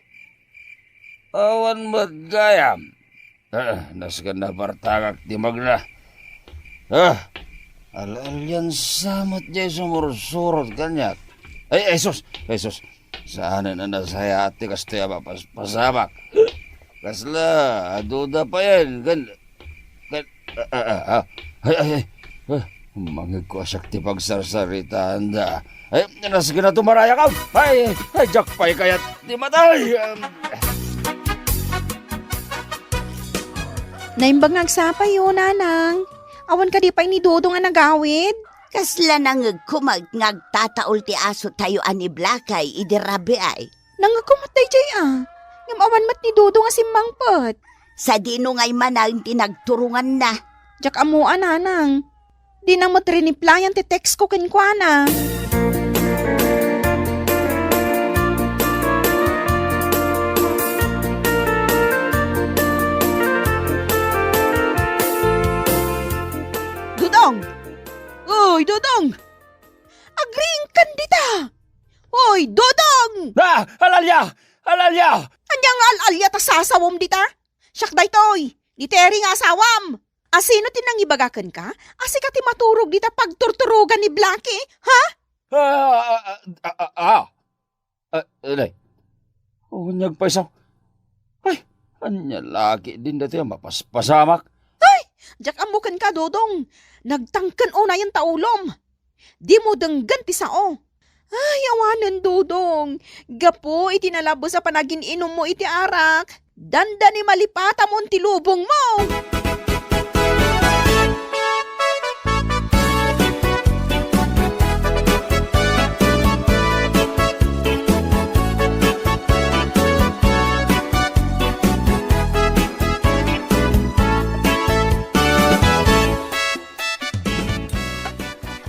Awan magayam. Naskan na partagak di magna. Alalyan samot jay sumursurot kanyak. Ay, sus. Saan na nasaya ati kastaya pasamak. Kasla, aduda pa yan. Mangig ko asyak ti pagsarsaritaan da. Ay, nasige na tumaraya ka. Ay, jakpay kayat di matay. Naimbang nagsapay yun, nanang. Awan ka di pa ni Dodong nga nagawid. Kasla nangag kumag ngagtataol ti aso tayo ani Blakay, idirabi ay. Nangagkumatay jay Ngam awan mat ni Dodong nga simmangpot. Sa dino ngay manang tinagturungan na. Jak amuan, nanang. Di nang matriniplayan ti text ko kinkwana. Alalya! Anya nga alalya ta sasawom dita? Siyak daytoy, di Terry nga asawam. Asino tinang ibagakan ka? Asi ka ti maturog dita pagturturugan ni Blackie? Ha? Alay. Unyag pa isaw. Ay, anya lagi din dati ang mapaspasamak. Diyak amukan ka, Dodong. Nagtangkan o na yung taulom. Di mo denggan ti sao. Ay, awanan, Dodong. Gapo, itinalabo sa panagin inom mo iti arak. Danda ni malipata mo ti lubong mo.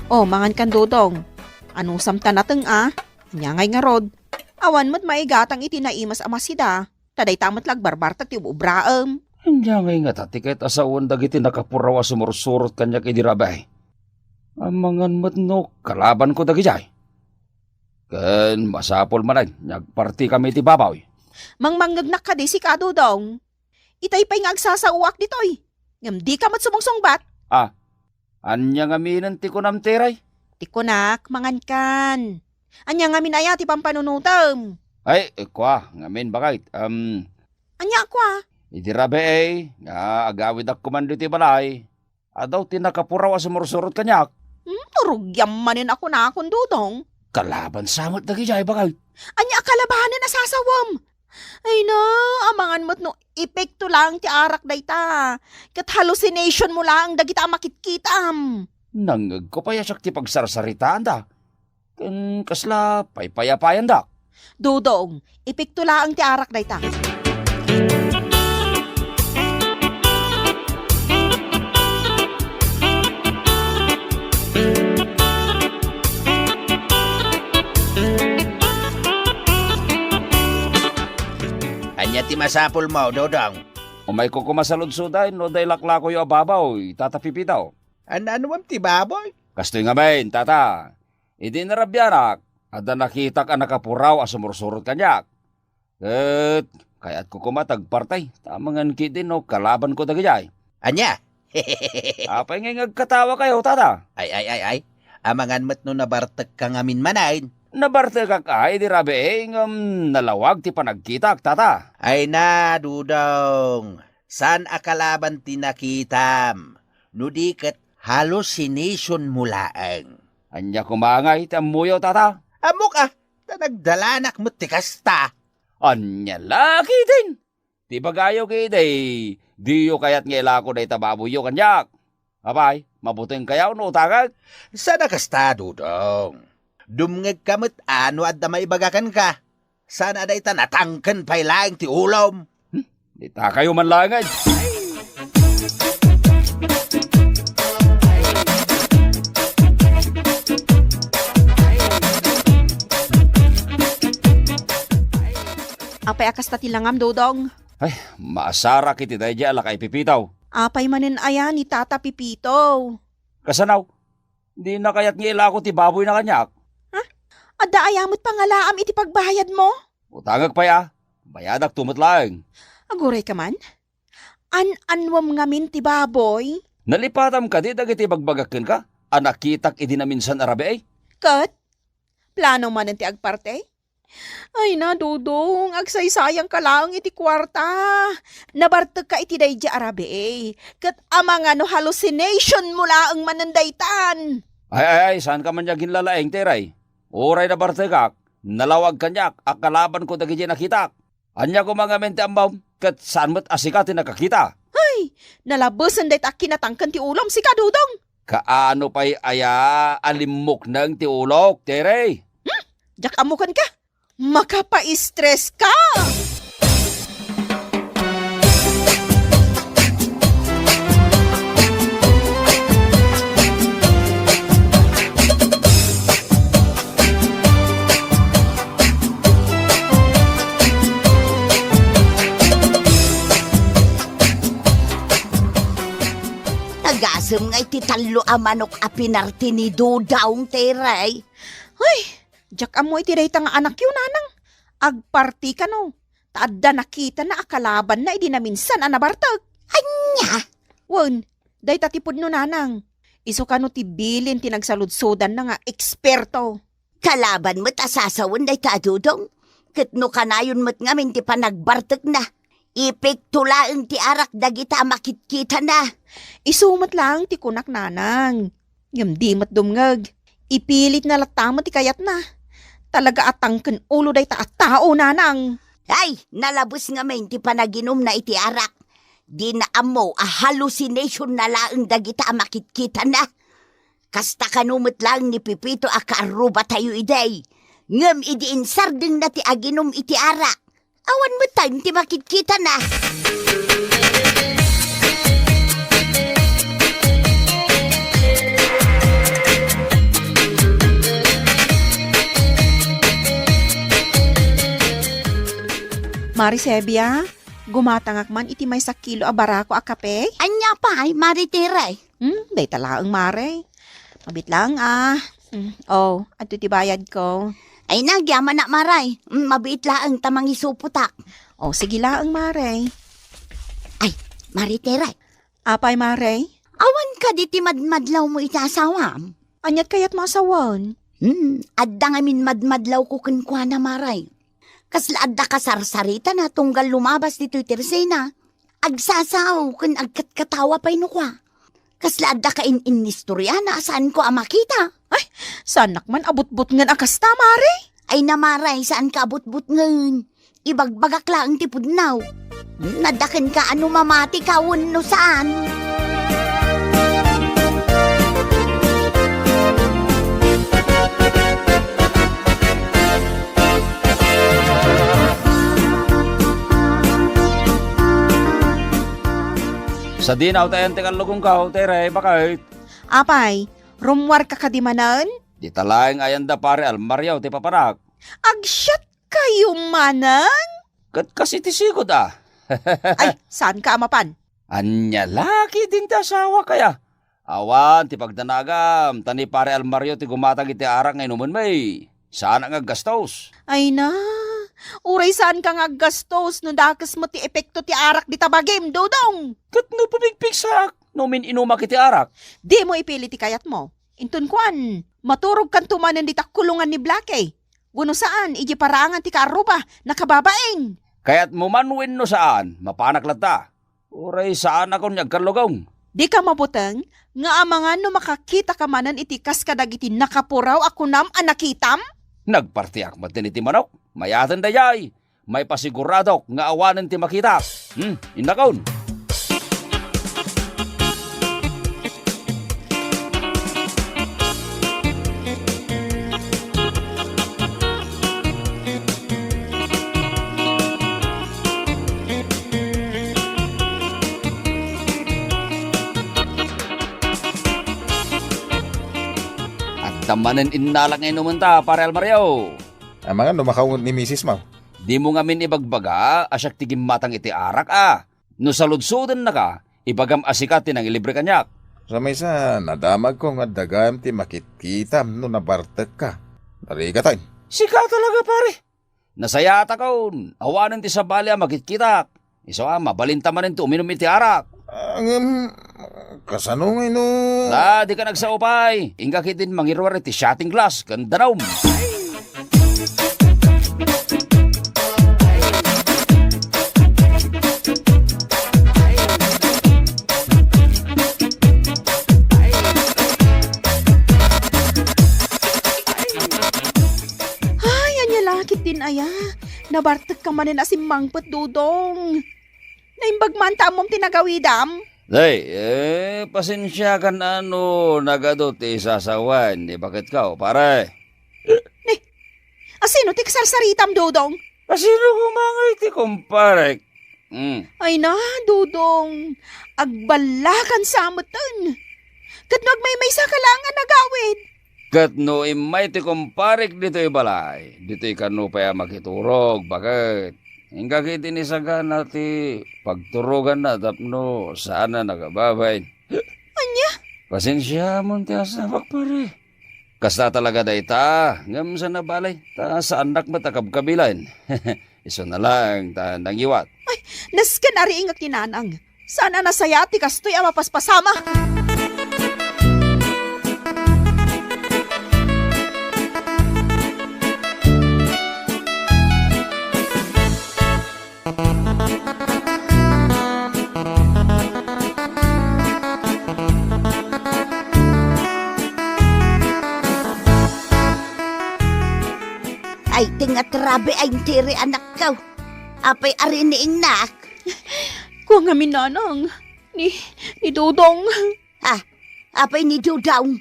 Oh, mangan kan Dodong. Anong samta nateng Nyangay nga rod. Awan mo't maigatang itinaimas amasida. Taday tamat lagbarbar ti ubraem. Anya ngay nga tati kahit asawan dagiti nakapurawa sumursurot kanya kay dirabay. Amangan mo't no, kalaban ko dagijay. Ken masapol manan, nagparti kami ti babaw. Mangmanggagnak ka di si ka, Dodong. Itay pa'y nga agsasauwak ditoy. Ngam di ka mat sumungsungbat. Anya nga minan ti kunam teray. Tikunak, mangan kan. Anya nga minaya ti pampanunutam. Ay, kwa, ngamin bakit? Anya kwa. Idirabe nga agawid ak kumando ti balay. Adaw ti nakapuraw sa mursurot kanyak. Turugyam manin ako na akong Dodong. Kalaban samot dagijay bakit? Anya kalabanan na sasawam. Ay na, amangan mo't no, epekto lang ti arak dayta. Kat hallucination mo lang dagita makitkitam. Nangag ko pa yasak ti pagsarsaritaan da. Ken kasla paypayapayan da. Dodong, epekto lang ti arak dayta. Anya ti masapol mo, Dodong. Umay ko kumasaludsuday no day laklako yo ababaw, tatapipitaw. Ano mam ti baboy? Kastoy nga main, tata. Idi narabyanak, ada nakita ka nakapuraw asumursurot kanyak. Ket, kayat ko kumatagpartay, tamangan kiti no, kalaban ko dagijay. Anya? Apay nga ngagkatawa kayo, tata. Ay. Amangan mat no nabartag ka ngamin manain. Nabarte ka kay, di rabe nalawag ti panagkitak, tata. Ay na, Dudong. San akalaban tinakitam? Nudiket hallucination mulaang. Anya kumangay, ti amuyaw, tata. Amok nagdalanak mo tikasta. Anya laki din. Ti bagayo kiday, diyo kayat ngela ko day tababuyo kanyak. Abay, mabuting kayaw no utagag. Sa nakasta, Dudong. Dumngeg kamot ano at na maibagakan ka. Sana day tanatangkan pa'y laing ti ulom. Di ta kayo man langad. Apay akas tatilangam, Dodong. Ay, maasara kiti day ala kay pipitaw. Apay manin aya ni Tata Pipito. Kasanaw, di na kayat ngela ko ti baboy na kanyak. Adda ayamot pangalaam iti pagbayad mo? Utangag pa ya, bayadak tumot lang. Aguray ka man? Anwam ngamin ti baboy? Nalipatam ka di dagiti bagbagakin ka, anakitak idi na minsan arabe ay. Kat? Plano man ti agparte? Ay na, Dodong, agsaysayang ka lang iti kwarta. Nabartag ka iti dayja arabe eh. Kat amang ano hallucination mula ang manandaytan. Ay, saan ka man yagin lalaeng teray? Oray na bartegak, nalawag kanyak, akalaban ko dagiti nakitak. Anya ko mga mente ambaw, kat saan mo't asika ti nakakita. Ay, nalabusan dayta kinatangkan ti ulom si Kadudong. Kaano pa'y aya alimok ng ti ulok, teray? Diyak amukan ka, makapa-stress ka. Nagasem nga iti talo a manok a pinarti ni Dodong teray. Ay, diyak amoy ti dayta nga anak yun, nanang. Agparti ka no. Taadda nakita na akalaban na idi na minsan anabartag. Anya? Wen, day tatipod no nanang. Iso ka no tibilin tinagsaludsodan na nga eksperto. Kalaban mo't asasawan day ta, Dudong. Kitno kanayon mo't ngamin ti panagbartag na. Ipiktulaang ti arak dagita makitkita na. Isumat lang ti kunak nanang. Ngam di mat dumngag. Ipilit na latamo ti kayat na. Talaga atang ken ulo day ta at tao nanang. Ay, nalabos ngamin ti panaginom na iti arak. Di na amo a hallucination na laang dagita makitkita na. Kasta kanumot lang ni Pipito a kaaruba tayo iday. Ngam idi insardeng na ti aginom iti arak. Awan mo time ti makitkita na. Marisebia, gumatangak man iti may sakilo a barako a kape. Anya pa ay maritiray. Day talaang mare. Mabit lang Oh, ato ti bayad ko. Ay nagyaman na maray. Mabiit laang tamang isuputak. Oh, sige laang mare. Ay, maritiray. Apay mare? Awan ka di ti madmadlaw mo iti asawam. Anyat kayat masawan? Adda ngamin madmadlaw ko kenkwa na maray. Kasla adda kasarsarita na tunggal lumabas dito Tirsena. Agsasaw ken agkatkatawa pa'y nukwa. Kasla adda ka inistorya na saan ko amakita. Ay, sanak man abot-bot ngan akasta mare. Ay namaray saan ka abot-but ngan. Ibagbagak lang ti pudnaw. Nadaken ka ano mamati kawon no saan. Sa dinaw tayo ang tikalugong ka, tere, bakit? Apay, rumwar ka kadimanan? Di talayang ayanda pare almaryaw ti papanak. Agsyat kayo manan? Kat kasi ti sigod Ay, saan ka amapan? Anya laki din ti asawa kaya. Awan ti pagdanagam, tani pare almaryo ti gumatag iti arak ngay numan may. Saan ang aggastos? Ay na, uray saan ka nga gastos no dakas mo ti epekto ti arak di tabagim, Dodong. Kat no pabigpigsak, numin inumak iti arak. Di mo ipili ti kayat mo. Intun kuan, maturog kan tumanan di takulungan ni Blackie. Wano saan, iji parangan ti karuba, nakababaeng. Kaya't mumanwin no saan, mapanak lata. Uray saan ako niyagkarlugong. Di ka mabuteng, nga amangan no makakita ka manan iti kas kadagiti nakapuraw ako nam anakitam? Nagpartiak matin iti manok, mayatan dayay. May pasiguradok nga awanan ti makita. Inakaon. Tamanan inalak ngayon naman ta, pare Almaryo. Mga numakawon ni Mrs. Mau. Di mo nga min ibagbaga, asyak tigim matang iti arak No saludsudan na ka, ibagam asikat tinang ilibre kanyak. Sa may sa nadamag ko nga dagam ti makitkitam no nabartek ka. Dari ka tayo. Sika talaga pare. Nasayata kaon, awanan ti sabali makitkitak. Iso mabalinta manin ti uminom iti arak. Kasano nga no? Di ka nagsaupay. Inga kitin mangirwar iti shotting glass, kandanaw. Ay, anya lakit din aya. Nabartek ka manin asimangpet, Dudong. Naimbag man tamom tinagawidam. Pasensya kan nagadot isasawan. Di bakit ka, pare? Asino ti kasarsaritam, Dudong? Asino kumangay ti kumparek? Ay na, Dudong. Agbalakan sa amatan. Kat nagmay sa kalangan nagawid. Kat no imay ti kumparek dito balay. Dito kanu pa makiturog. Bakit? Hingga kiti ni sagana ti pagturugan na tapno sana nagababay. Anya? Pasensya mo ti asabak pare. Kasta talaga dayta, ngam sa nabalay, ta sa anak matakab kabilan. Iso na lang, ta nang iwat. Nasken ari ingak tinanang. Sana nasayati kastoy ang mapaspasama. Ay, tingatrabe ay tiri anak ka. Apay ari ni ingnak. Kung nga minanang, ni Dudong. Apay ni Dudong.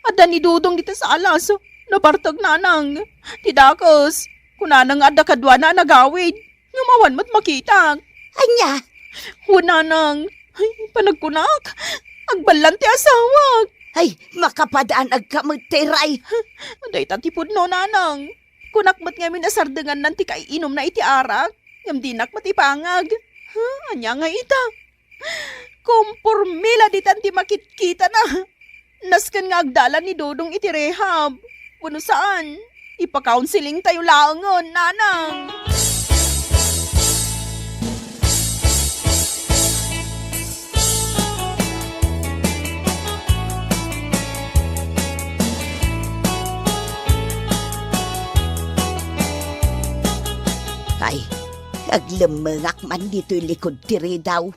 Ada ni Dudong dito sa alas. Nabartag nanang. Tidakos. Kunanang ada kadwa na nagawid. Ngumawan mo't makita. Anya, Hunanang. Ay, panagkunak. Agbalan ti asawag. ay makapadaan agkamagtiray. Day tatipod no nanang. Kunakmat nga minasardangan nan ti kaiinom na iti arak. Ngam dinak matipangag. Anya nga ita. Kumpurmila di tanti makitkita na. Naskan nga agdala ni Dodong iti rehab. Puno saan? Ipa-counseling tayo laangon, nanang. Ay, aglamangak man dito'y likod tiri daw.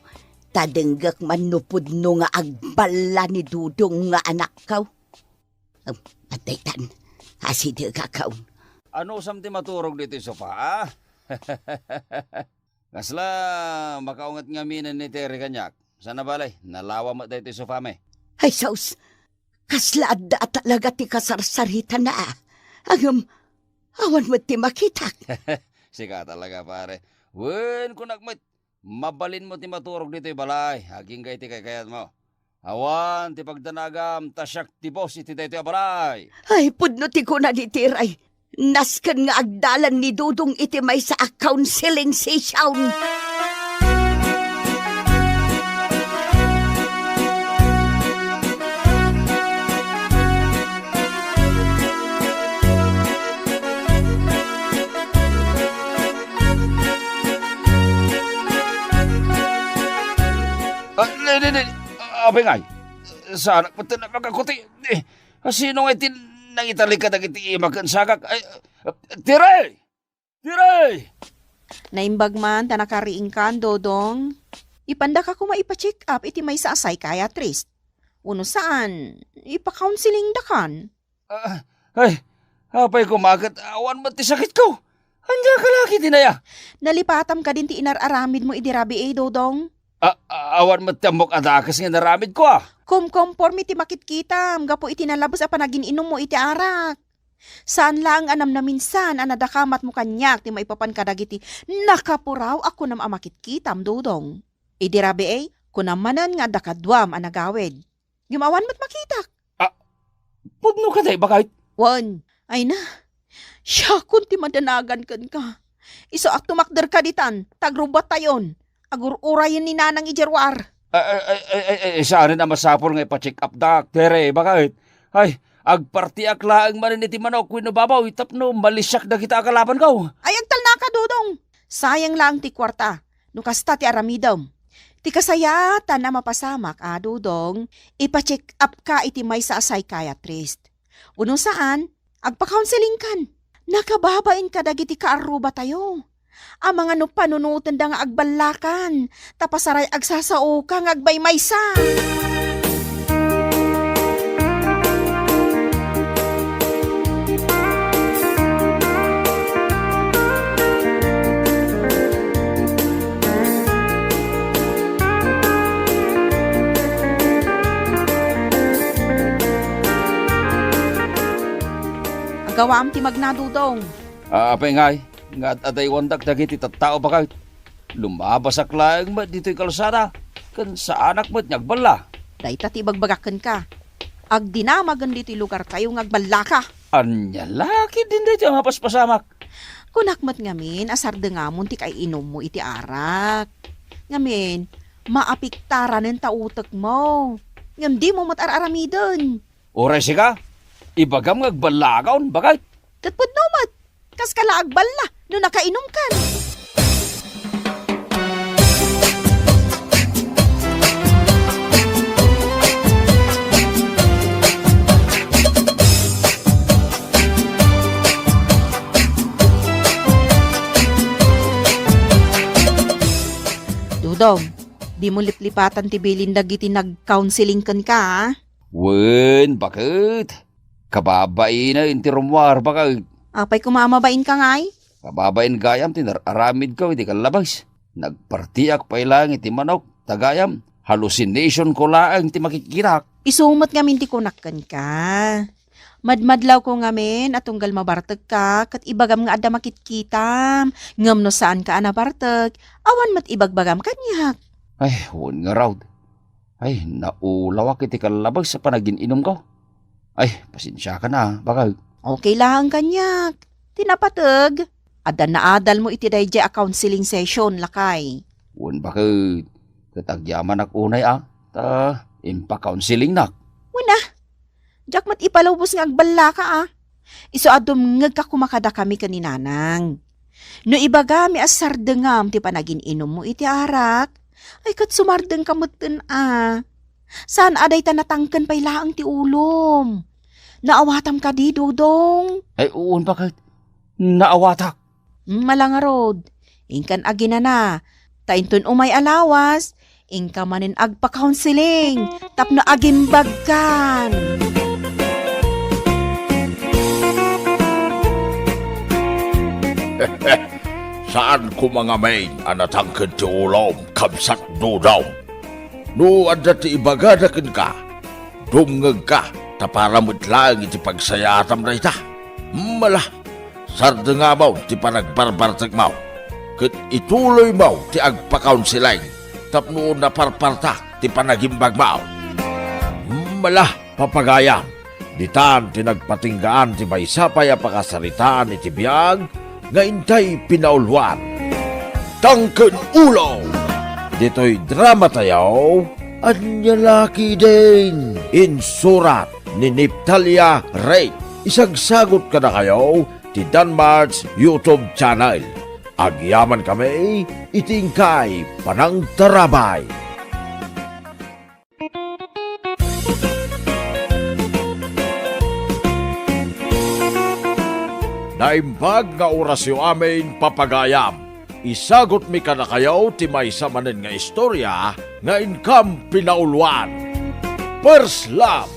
Tadenggak man nupudno nga agbala ni Dudong nga anak kaw. Atay tan, asidi ka kaw. Ano samti maturog dito sa sofa, ah? Kasla, makaungat nga minan ni Terry kanyak. Sana balay, nalawa mo dito sa sofa me. Ay, saus, kaslaad da talaga ti kasarsarita na. Agam, awan mo ti makitak. Sika talaga pare. Wen ko nagmit, mabalin mo ti maturog dito balay. Aging kay ti kayat mo. Awan ti pagdanagam, tasyak ti boss iti dito balay. Ay, pudno ti ko na ditiray. Naskan nga agdalan ni Dudong iti may sa counseling session. Abay ngay, sana pati na magkakuti. Sino nga itin nang italik ka nagiti imagan sagak? Ay, Tiray! Tiray! Naimbag man, tanakariing kan, Dodong. Ipanda ka kuma ipa-check up iti may sa psychiatrist. Uno saan? Ipa-counseling da kan. Ay, apay kumagat, awan mo ti sakit ko. Anya ka laki tinaya. Nalipatam ka din ti inararamid mo idirabi Dodong. Awan mo tamok adakas nga naramid ko ah. Kumkonforme ti makitkitam, gapo iti nalabos a panagin-inom mo iti arak. Saan lang anam na minsan, anadakamat mo kanyak, ti maipapan kadagiti, nakapuraw ako nam amakitkitam, Dodong. Idirabi kunamanan nga dakadwam anagawid. Gimawan mo't makitak. Pudno ka day, bakit? Wan, ay na, siya kun ti madanagan kan ka. Iso ak tumakder ka ditan, tagrubat tayon. Agur-urayan ni nanang ijerwar. Saan na masapol nga ipa-check up dak, Tere, bakit? Ay, agpartiak laang manin iti manok, winababaw, itapno, malisyak na kita akalaban ko. Ay, agtal na ka, Dodong. Sayang lang ti kwarta, nukasta ti aramidom. Ti kasayatan na mapasamak, Dodong, ipa-check up ka iti may sa psychiatrist. Uno saan, agpa-counseling kan. Nakababain ka dagiti kaaruba tayo. Ang mga panunutan da nga agbalakan, tapasaray agsasao ka nga agbaymay sa. Agawaam ti magnadudong. Apay ngay. Nga aday wandak dagiti tattao bakit? Lumabas ak laang mat dito'y kalsada. Kan sa anak mo't nyagbala. Dayta ti bagbagakan ka. Agdinamagan dito'y lugar tayo ngagbala ka. Anya laki din dito ang mapaspasamak. Kunakmat ngamin, asar da nga mo ti kay inom mo iti arak. Ngamin, maapiktaran ng tautak mo. Ngam di mo matararami dun. Oray siya? Ibagam nga agbalagaon, bakit? Katpud namat, kas kalaagbal na, no nakainom kan. Dudong, di mo liplipatan ti Belinda giti nag-counseling kan ka, ha? Wen, bakit? Kababain na inti rumwar, bakit? Apay kumamabain ka ngay? Kababain gayam, tinararamid ka, hindi ka labas. Nagpartiak pa ilang iti manok, tagayam. Hallucination ko lang iti makikirak. Isumot nga minti kunakkan ka. Madmadlaw ko ngamin at tunggal mabartag ka, kat ibagam nga ada makitkitam. Ngam no saan ka anabartag, awan mat ibagbagam kanyak. Ay, huwag nga raw. Ay, naulawak iti kalabag sa panagin-inom ko. Ay, pasensya ka na, bakal. Okay lang kanyak. Tinapatag. Ada na adal mo iti dayjay a counseling session, lakay. Huwag bakit. Katagyaman ak unay impa-counseling nak. Wala. Jak mat ipalubos nga agballa ka Iso adom ngag ka kumakada kami kaninanang. No ibagami as sardengam ti panagin inom mo iti arak. Ay kat sumardeng kamutin Saan aday ta natangken pay laang ti ulom. Naawatam ka di, Dudong. Ay, uun bakit? Naawatak. Malangarod. Ingkan agina na. Taintun umay alawas. Ingka manin agpa-counseling. Tapno agimbagkan. Saan ko mga main anatangkad ti ulom kamsat dudaw? No adda ti ibagadakin ka, dumngag ka, taparamot lang iti pagsayatam na ita. Mala, sarda nga maw ti panagbarbartag maw. Kat ituloy maw ti agpa-counseling, tapno na parparta ti panagimbag maw. Mala, papagayam, ditan ti nagpatinggaan ti maysapay a pakasaritaan iti biyag, nga intay pinaulwan. Tangken ulo! Dito'y drama tayaw, at nyalaki din. Insurat ni Niptalia Ray. Isagsagot ka na kayo ti Danmar's YouTube channel. Agyaman kami, itingkay panang tarabay. Naimbag nga orasyo amin papagayam. Isagot mi ka na kayaw ti may samanin nga istorya nga inkam pinaulwan. First Love,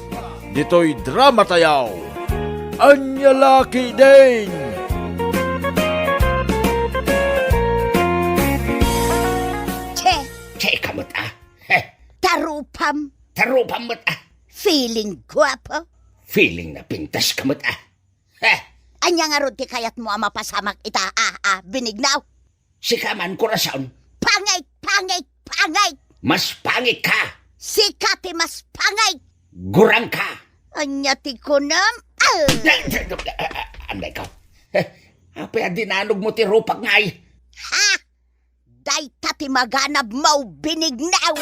dito'y drama tayaw. Anyalaki din! Che, kamot Tarupam. Tarupam mo't Feeling guwapo. Feeling na pintas kamot Anya nga ron ti kayat mo mapasamak ita binignaw. Sikaman korason, Pangay, pangay, pangay. mas pangit ka, Sikati mas pangay. gurang ka. Anya ti kunam. Anday ka. Apay dinanog mo ti rupak ngay. Ha! Day tati maganab mau binignaw.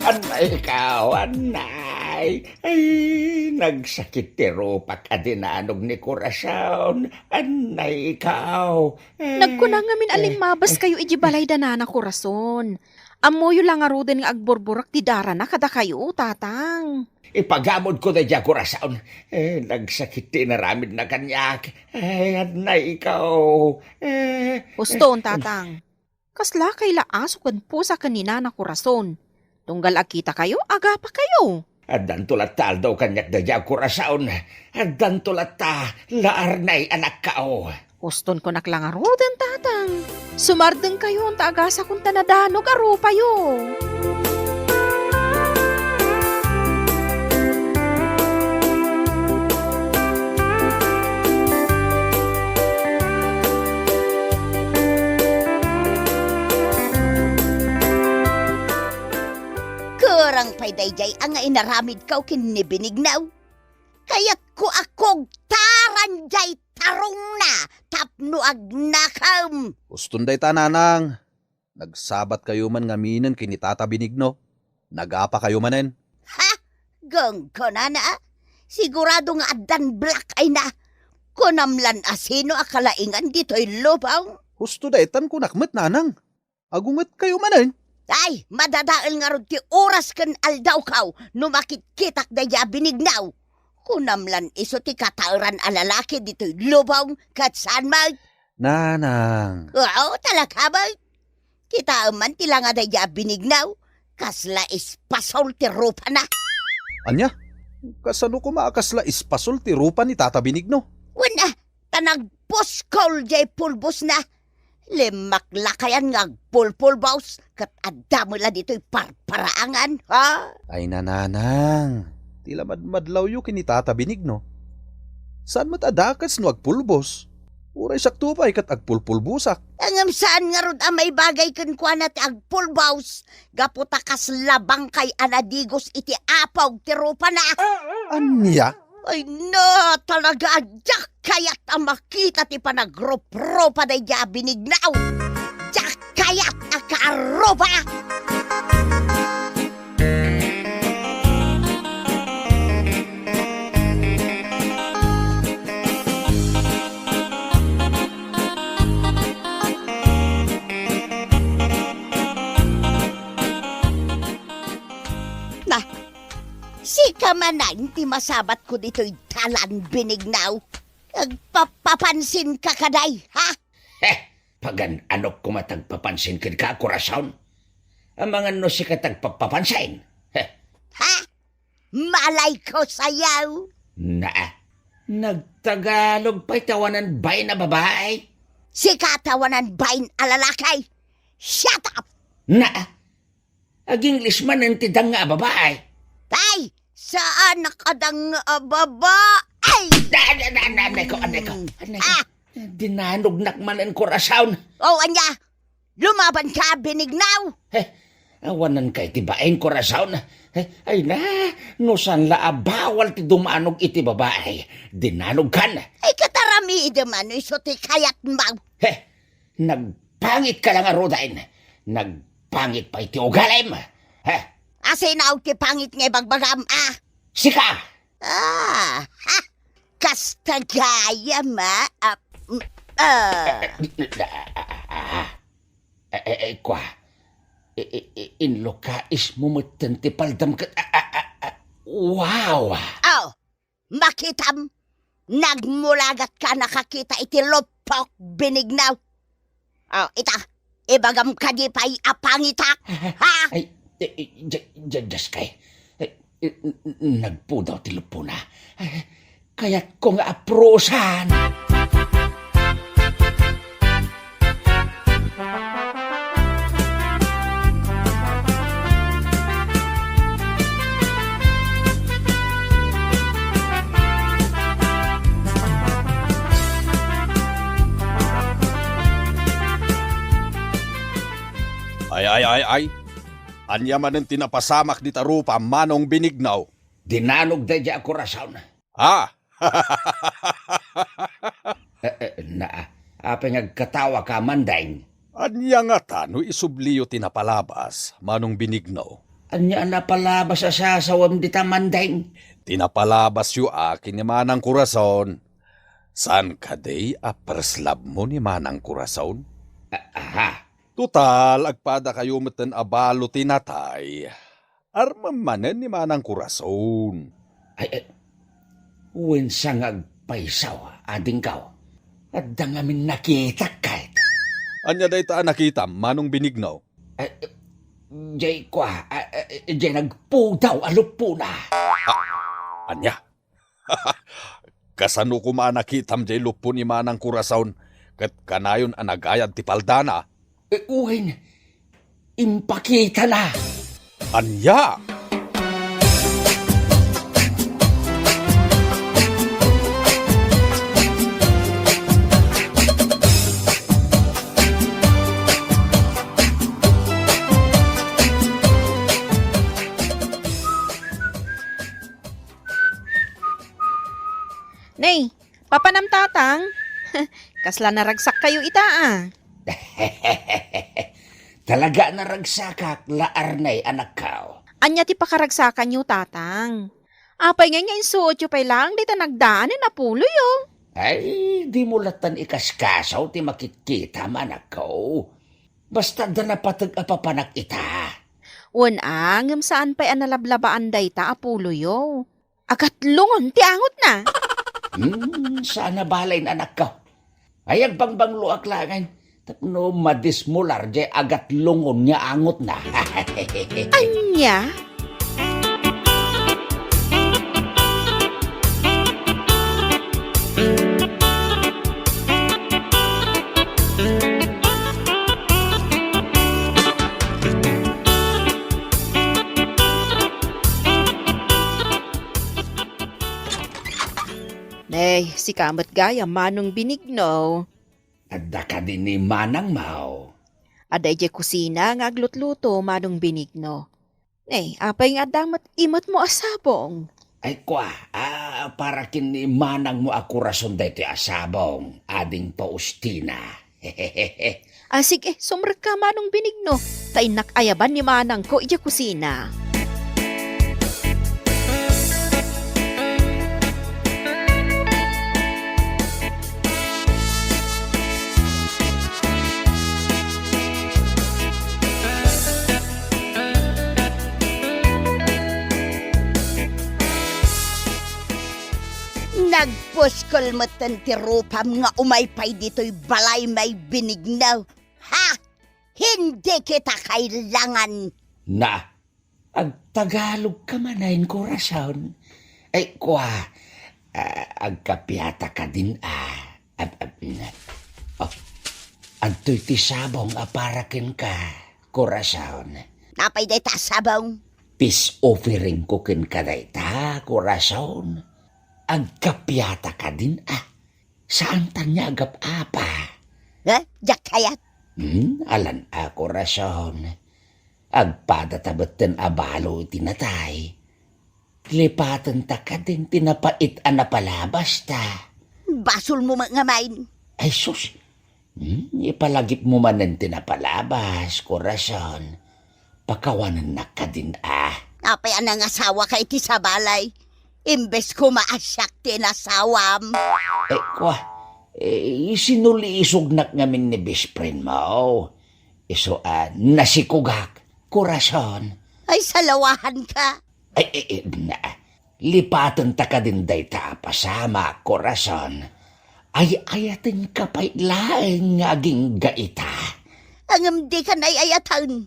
Anay ikaw, anay. Ay, nagsakit ti rupak dinanog ni korason. Anay ikaw. Nagkunang ngamin alimabas kayo iji balay danana ko rason. Amoyo lang arudan nga agborborak ti dara na kada kayo, tatang. Ipagamod ko na dyan korason. Nagsakit ti naramid na kanyak. Ay, anay ikaw. Puston, tatang. Kasla kay laaso kan po sa kanina na korason. Tunggal akita kayo, aga pa kayo. Adan tulatal daw kanyak da dyan korason. Adan tulata, laarnay anak kao. Puston ko naklang arudan, tatang. Sumardeng kayo ang taagasa kung tanadanog aro payo. Arang paydayjay ang nga inaramid kaw kinibinignaw. Kaya't ko akog taranjay tarong na tapno agnakam. Ustunday tananang. Nagsabat kayo man ngaminan kinitata binigno. Nagapa kayo manen. Ha? Gong ko na. Sigurado nga adan black ay na. Kunamlan asino akalaingan dito'y lupaw. Husto daytan ko nakmet nanang. Agungat kayo manen. Ay, madadaal nga ron ti oras kan aldaw kaw no makitkitak da ya binignaw. Kunamlan iso ti katauran alalaki dito'y lupaw kat saan mag. Nanang. Oo, talaga ba? Kita man tila nga da ya binignaw. Kasla ispasol ti rupa na. Anya? Kasano ko maakasla ispasol ti rupa ni Tata Binigno? Wala, tanagpuskol jay pulbos na. Limaklakayan nga pulpulbaws kat adamula dito'y parparaangan, ha? Ay nananang. Tila madlaw yu kini Tata Binigno. Saan matadakas no agpulbos? Uray sakto pa ikat agpulpulbusak. Angam saan nga rod may bagay kan kwa na ti agpulbaws. Gaputakas labang kay anadigos iti apaw ti rupa na. Anya? Ay no, talaga adyak kayat ang makita ti panagropropa na iya binignaw. Jak kayat akaaropa. Na, si kamanan ti masabat ko dito'y talan binignaw. Nagpapapansin ka kaday, ha? Pagan anok kumatagpapansin ka, Kurasaon? Ang mga no si katagpapapansin. Ha? Malay ko sayaw. Nagtagalog pa'y tawanan bay na babae? Si katawanan bain alalakay. Shut up! Ag-English man ang tidang nga babae. Tay, saan nakadang babae? Aneko. Dinanog nakman ang Kurasaon. Oh, anya, lumaban ka binignaw. Awanan kay tibain Kurasaon. Ay na, no san bawal ti dumanog iti babae. Dinanog kan. Ay katarami ideman, iso ti kayat maw. Nagpangit ka lang arodain. Nagpangit pa iti ugalim. Asinaw ti pangit nga bagbagam, Sika! ha? Kasta gaya ma, Kwa, inlo ka ismumutan ti paldam ka. Wow! Oh, makitam, nagmulagat ka nakakita iti lopok binignaw. Oh, ita, ibagam ka di pa'y apangitak, ha? Ay, just kay. Nagpudaw ti lupo na. Kaya't ko nga aprosan. Ay. Anya man ang tinapasamak di tarupa Manong Binignaw. Dinanog da dya Kurasaon. Apeng agkatawa ka mandaing. Anya nga tano isubliyo tinapalabas Manong Binignaw. Anya napalabas sa sasawam di tamandaing. Tinapalabas yu akin ni Manang Kurasaon. San kaday aperslab mo ni Manang Kurasaon? Total, agpada kayo matan abalo tinatay. Armamanan ni Manang Kurasaon. Uwin sang agpaisaw, ading kaw. At dangamin nakita kahit. Anya day taan nakita, Manong Binignaw? Jay kwa, jay nagpudaw alupo na. Anya? Kasano ko maanakitam jay lupo ni Manang Kurasaon kat kanayon anagayad ti paldana. Uwin, impakita na. Anya? Papanam tatang. Kasla naragsak kayo ita ah. Talaga na ragsakak, laarnay anak kao. Anya ti pakaragsakan nyo tatang. Apay nga suot yung pay lang, di ta nagdaanin na pulo yung. Ay, di mo latan ikaskasaw ti makikita manak kao. Basta da napatag apapanak ita. Wan ngam saan pa'y analablabaan day ta apulo yo. Agat lungon ti angot na. Sana balay na anak kao. Ay, agbangbang luak langan. Tapno madismular jay agat lungon niya angot na. Anya? Si Kamat Gaya manong binigno. Adda ka din ni Manang Mao. Aday je kusina nga aglutluto manong binigno. Apay nga damat imot mo asabong. Ay kwa, para kin ni Manang mo ako rason dito asabong, ading paustina. Sige, sumrek ka manong binigno. Tainak ayaban ni Manang ko ija kusina. Nagpuskol mo ti rupam nga umaypay dito'y balay may binignaw. Ha? Hindi kita kailangan. Na, agtagalog ka manayin ko rason. Ay kwa, agkapyata ka din Anto'y tisabong aparakin ka, korason. Napay day ta sabong. Peace offering ko kin ka dayta, korason. Agkapyata ka din Saan tanya agap apa? Jak kayat? Alan ako rason. Agpadatabetan abalo tinatay. Lipatan ta ka din tinapait napalabas ta. Basol mo mga main. Ay sus, ipalagip mo man ng tinapalabas, korason. Pakawanan na ka din Napay anang asawa kay ti sa balay. Imbes ko maasyak tinasawam. Kwa, sinuliisog nak ngamin ni best friend mo. Iso, nasikugak, korason. Ay, salawahan ka. Lipatan ta ka din day ta pasama, korason. Ay, ayatin ka pa'y laeng ngaging gaita. Ang di ka na'y ayatan.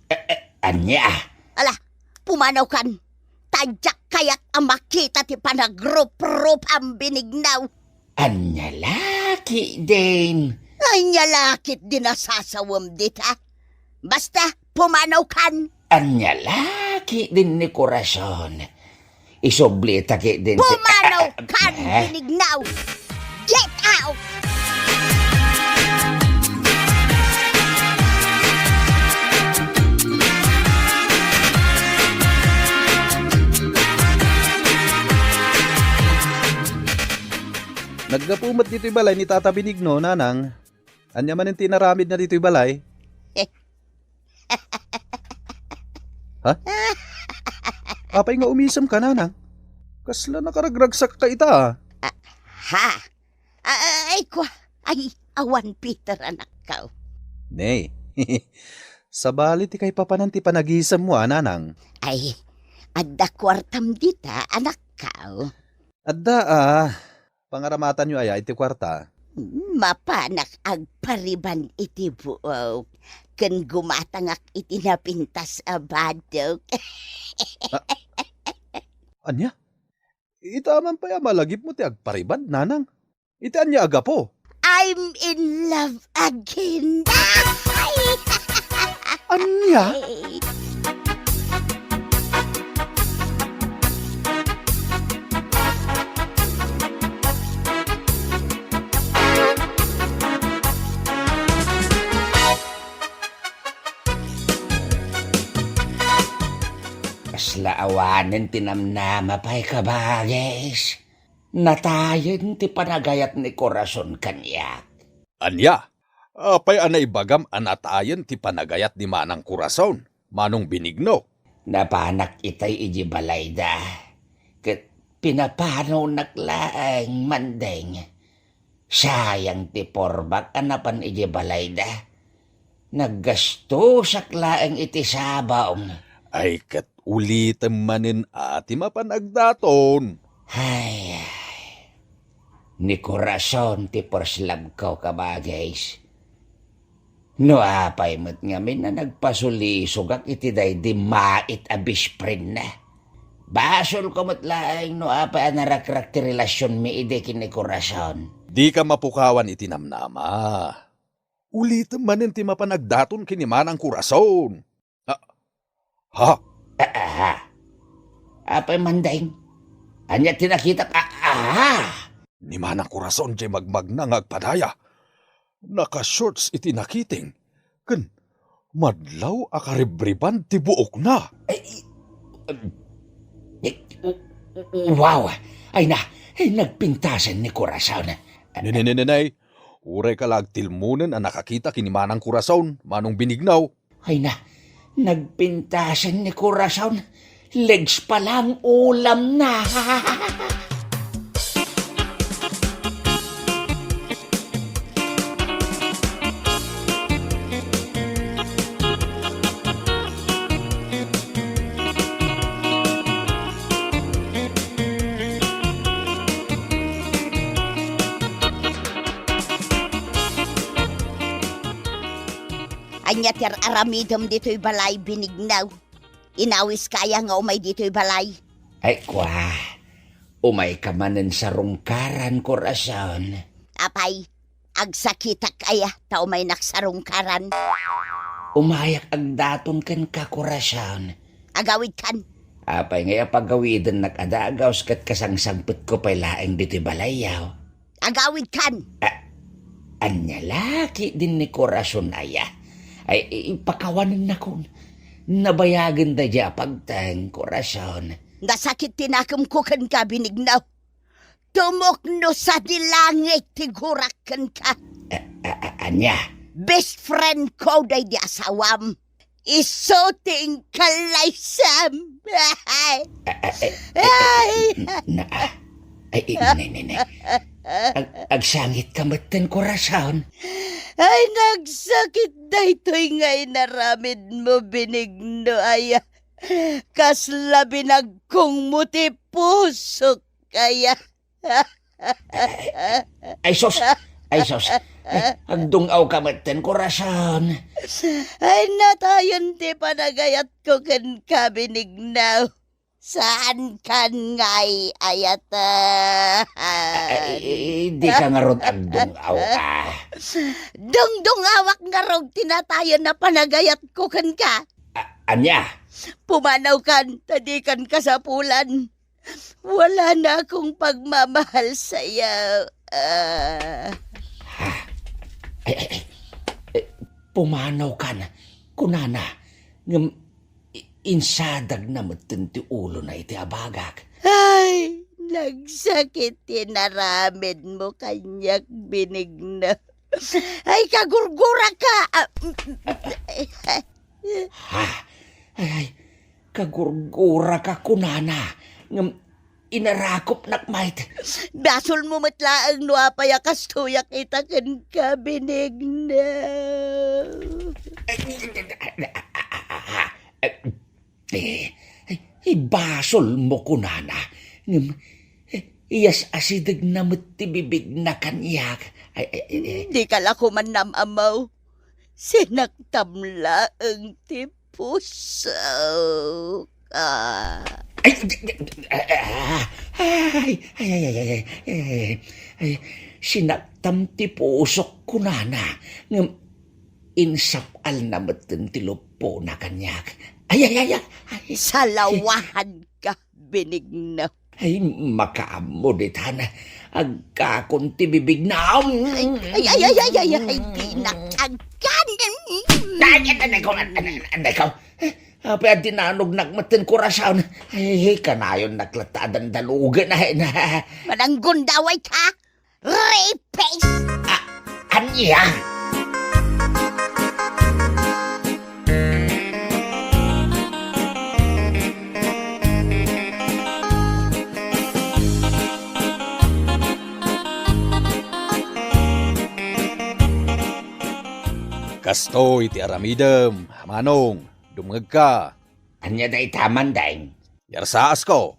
Anya? Ala, pumanaw kan. Tadyak kaya't ang makita ti panagrup-rup ang binignaw. Anya laki din. Anya lakit din nasasawam dita. Basta, pumanaw kan. Anya laki din ni korason. Isoblita ki din. Pumanaw kan, binignaw. Get out! Naggapumat dito'y balay ni Tata Benigno, Nanang. Anya man yung tinaramid na dito'y balay. Ha? Apay nga umisam ka, Nanang. Kasla nakaragragsak ka ita. Ha? Ay, kwa. Ay, awan Peter anak ka. Nay, sa bali ti kay papananti panagisam mo, Nanang. Ay, adda kwartam dita anak ka. Adda, pangaramatan nyo ay iti kwarta. Mapanak agpariban iti buok. Ken gumatangak iti napintas abadok. Anya? Itaman pa ya malagip mo ti agparibad, Nanang. Iti anya aga po. I'm in love again. Anya? Kasla awanin tinamnama pa'y kabagis. natayen ti panagayat ni Corazon kanyak. Anya, apay anay bagam anatayan ti panagayat ni Manang Corazon, Manong Benigno. Napanak itay iji balay da. Ket pinapanaw naklaang mandeng. Sayang ti porbak anapan iji balay da. Naggasto saklaang iti sabaong. Ay kat ulitem manin ati mapanagdaton. Ay. Ni Corazon ti porslab ko kabagays. No apay mo't ngamin na nagpasulisog iti day di mait a bisprin na. Basol ko mo't laing no apay narakrak ti relasyon mi ide kin ni Corazon. Di ka mapukawan iti namnama. Ulitem manin ti mapanagdaton kini Manang Corazon. Ha? Apay mandaing. Anya tinakita ka. Ni Manang Corazon jay magmag na ngagpadaya. Naka-shorts iti nakiting. Ken, madlaw akaribriban ti buok na. Wow! Ay nagpintasan ni Corazon. Ninay, uray ka lagtilmunan ang nakakita kini Manang Corazon, Manong Benignaw. Ay nagpintasan ni Corazon. Legs pa lang ulam na. Anya ter aramidom dito'y balay Benignaw. Inawis kaya nga umay dito'y balay. Ay kwa, umay ka manen sa rungkaran, Corazon. Apay, agsakitak kaya ta umay naksarungkaran. Umayak ang daton kan ka, Corazon. Agawid kan. Apay ngaya pagawidin nakadagaws kat kasangsangpit ko pa'y laeng dito'y balayaw. Agawid kan. Anya laki din ni Corazon aya. Ay ipakawanan na kon. Nabayagan da dya pagtang, Corazon. Nasakit tinakam ko kan ka, Benignaw. Tumokno sa dilangit tigurakan ka. Anya? Best friend ko day di asawam. Isoting kalaysam. Agsangit ka matan, Corazon. Ay, nagsakit na ito'y ngay naramid mo, Benigno, aya. Kasla binagkong muti puso kaya. Ay, sos! Agdungaw ka matan, Corazon. Ay, natayon ti panagayat ko kan ka, Benigno. Saan kan ngay ayata? Di ka nga ron agdungaw ka. Dungdungawak nga rog tinatayan na panagayat ko kan ka. Anya? Pumanaw kan, tadikan ka sa pulan. Wala na akong pagmamahal sa'yo. Pumanaw ka na. Kunana, insadag na matunti ulo na iti abagak. Ay, nagsakit tinaramid mo kanyak, Benigno. Ay, kagurgura ka. Ay, kagurgura ka, kunana. Inarakop nakmait. Basol mo matlaang nuapaya kastuyak itakan ka, Benigno. Ibasol mo, kunana. Iyas asidag na matibibig na kanyak. Di ka lako man namamaw. Sinaktamla ang tipuso ka. Sinaktam ti pusok kunana. Insapal na matan ti lupo na kanyak. Ay. Salawahan ka, Benigno. Ay, makaamo ditan. Agkakunti bibig na. Ay, pinakagan. Anday ko. Pwede tinanog nagmatin kurasyon. Ay, kanayon naklatadan dalugan na. Mananggun daway ka. Rapist! Anya? Kasto iti aramidem, manong, dumngeg ka. Anya da itaman daing. Yarsaas ko.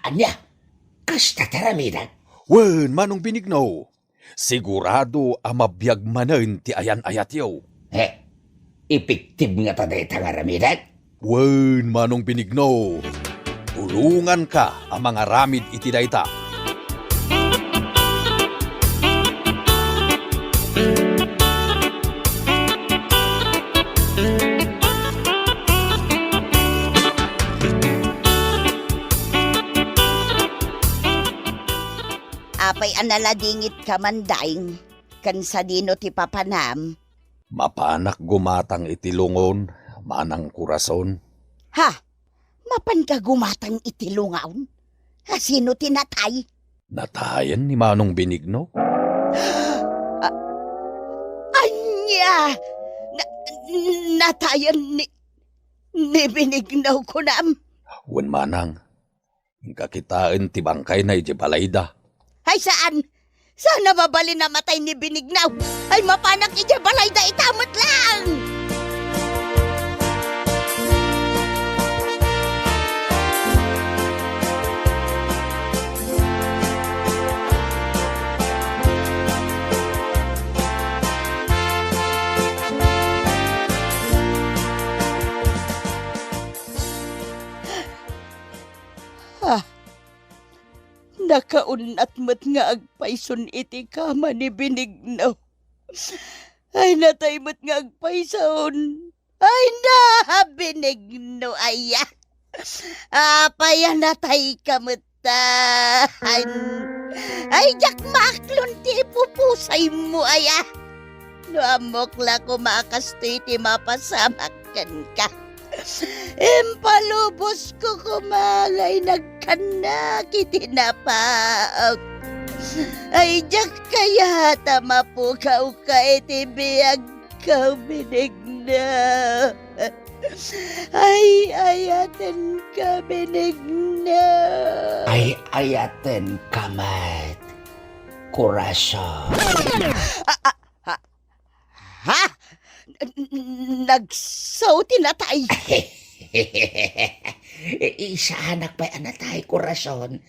Anya? Kasta taramidan? Wen, manong binigno. Sigurado amabiyag manen ti ayan-ayat yaw. Epektiv nga ta da itang aramidan? Wen, manong binigno. Tulungan ka ang mga ramid iti dayta. Apay analadingit ka man daing, kan sa dino ti papanam. Mapanak gumatang itilungon, manang kurason. Ha? Mapan ka gumatang itilungaon? Ha, sino tinatay? Natayan ni manong binigno? Anya! Natayan ni binignaw ko nam. Wen manang, kakitaan ti bangkay na iti balayda. Ay saan? Saan nababali na matay ni binignaw? Ay mapanak iti balay da itamot lang! Nakaunat mo't nga agpayson iti kama ni binignaw. Ay natay mo't nga agpayson. Ay na binigno aya. Apaya natay kamutan. Ay jak maklon ti pupusay mo aya. No amok la ko makastoy ti mapasamakan ka. Impalubos ko kumangay nagkanak iti napaak. Ay jak kaya tamapukaw ka iti biyag ka binigna. Ay ayaten ka binigna. Ay ayaten kamat. Kurasyon. Ha? Nagsaw tinatay. Isa anak pa'y anatay kurasyon.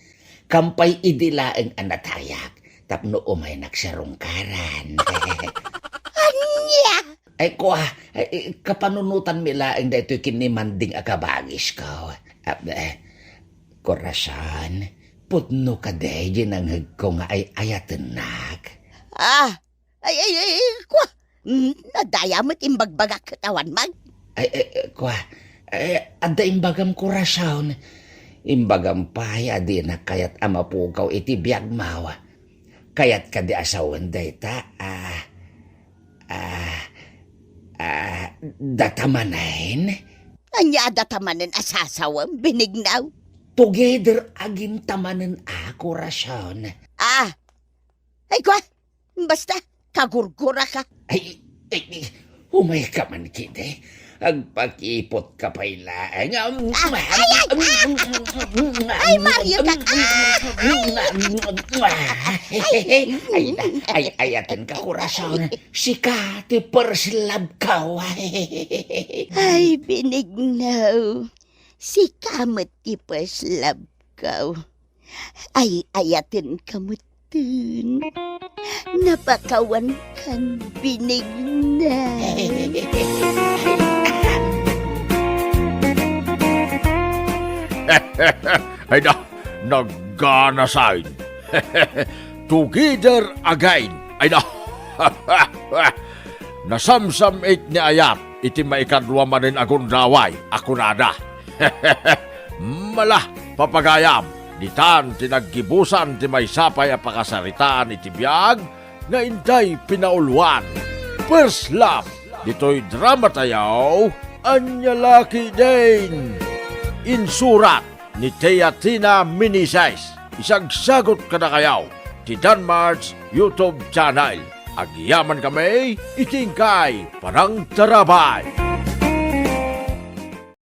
Kampay idilaeng anatayak. Tapno umay nagsarungkaran. Anya? Ay kuha, kapanunutan milaeng da ito'y kinimanding akabagis ko. Kurasyon, putno ka day ginanghag ko nga ay ayatenak. Ay, kuha. Nadaya mo't imbagbagak katawan mag. Kuha, ada imbagam kurasyon. Imbagam paya di na kayat amapukaw iti biyag mawa. Kayat ka di asawan dayta, datamanain? Anya datamanen asasawam, binignaw? Together agim tamanen kurasyon. Ay kuha, basta kagurgura ka. Ay, umay ka man kide. Agpakipot ka pa'y laeng. Ay, Mario ka! Ay, ayatin ka, kurasyon. Sika, ti perslab ka. Ay, binignaw. Sika mo't ti perslab ka. Ay, ayatin ka mo't dun. Napakawan kan binignaw. Ay na, naggana sign. Together again. Ay na. Nasamsam it ni ayat, iti maikadwa manin agon raway, ako nada. Malah, papagayam, ditan tinaggibusan ti may sapay a pakasaritaan iti biyag, nga inday pinauluan. First Love, dito'y drama tayaw, Anyalaki din. Insurat ni Teatina Minisays, isagsagot ka na kayaw, ti Danmar's YouTube channel. Agyaman kami, itingkay, parang tarabay.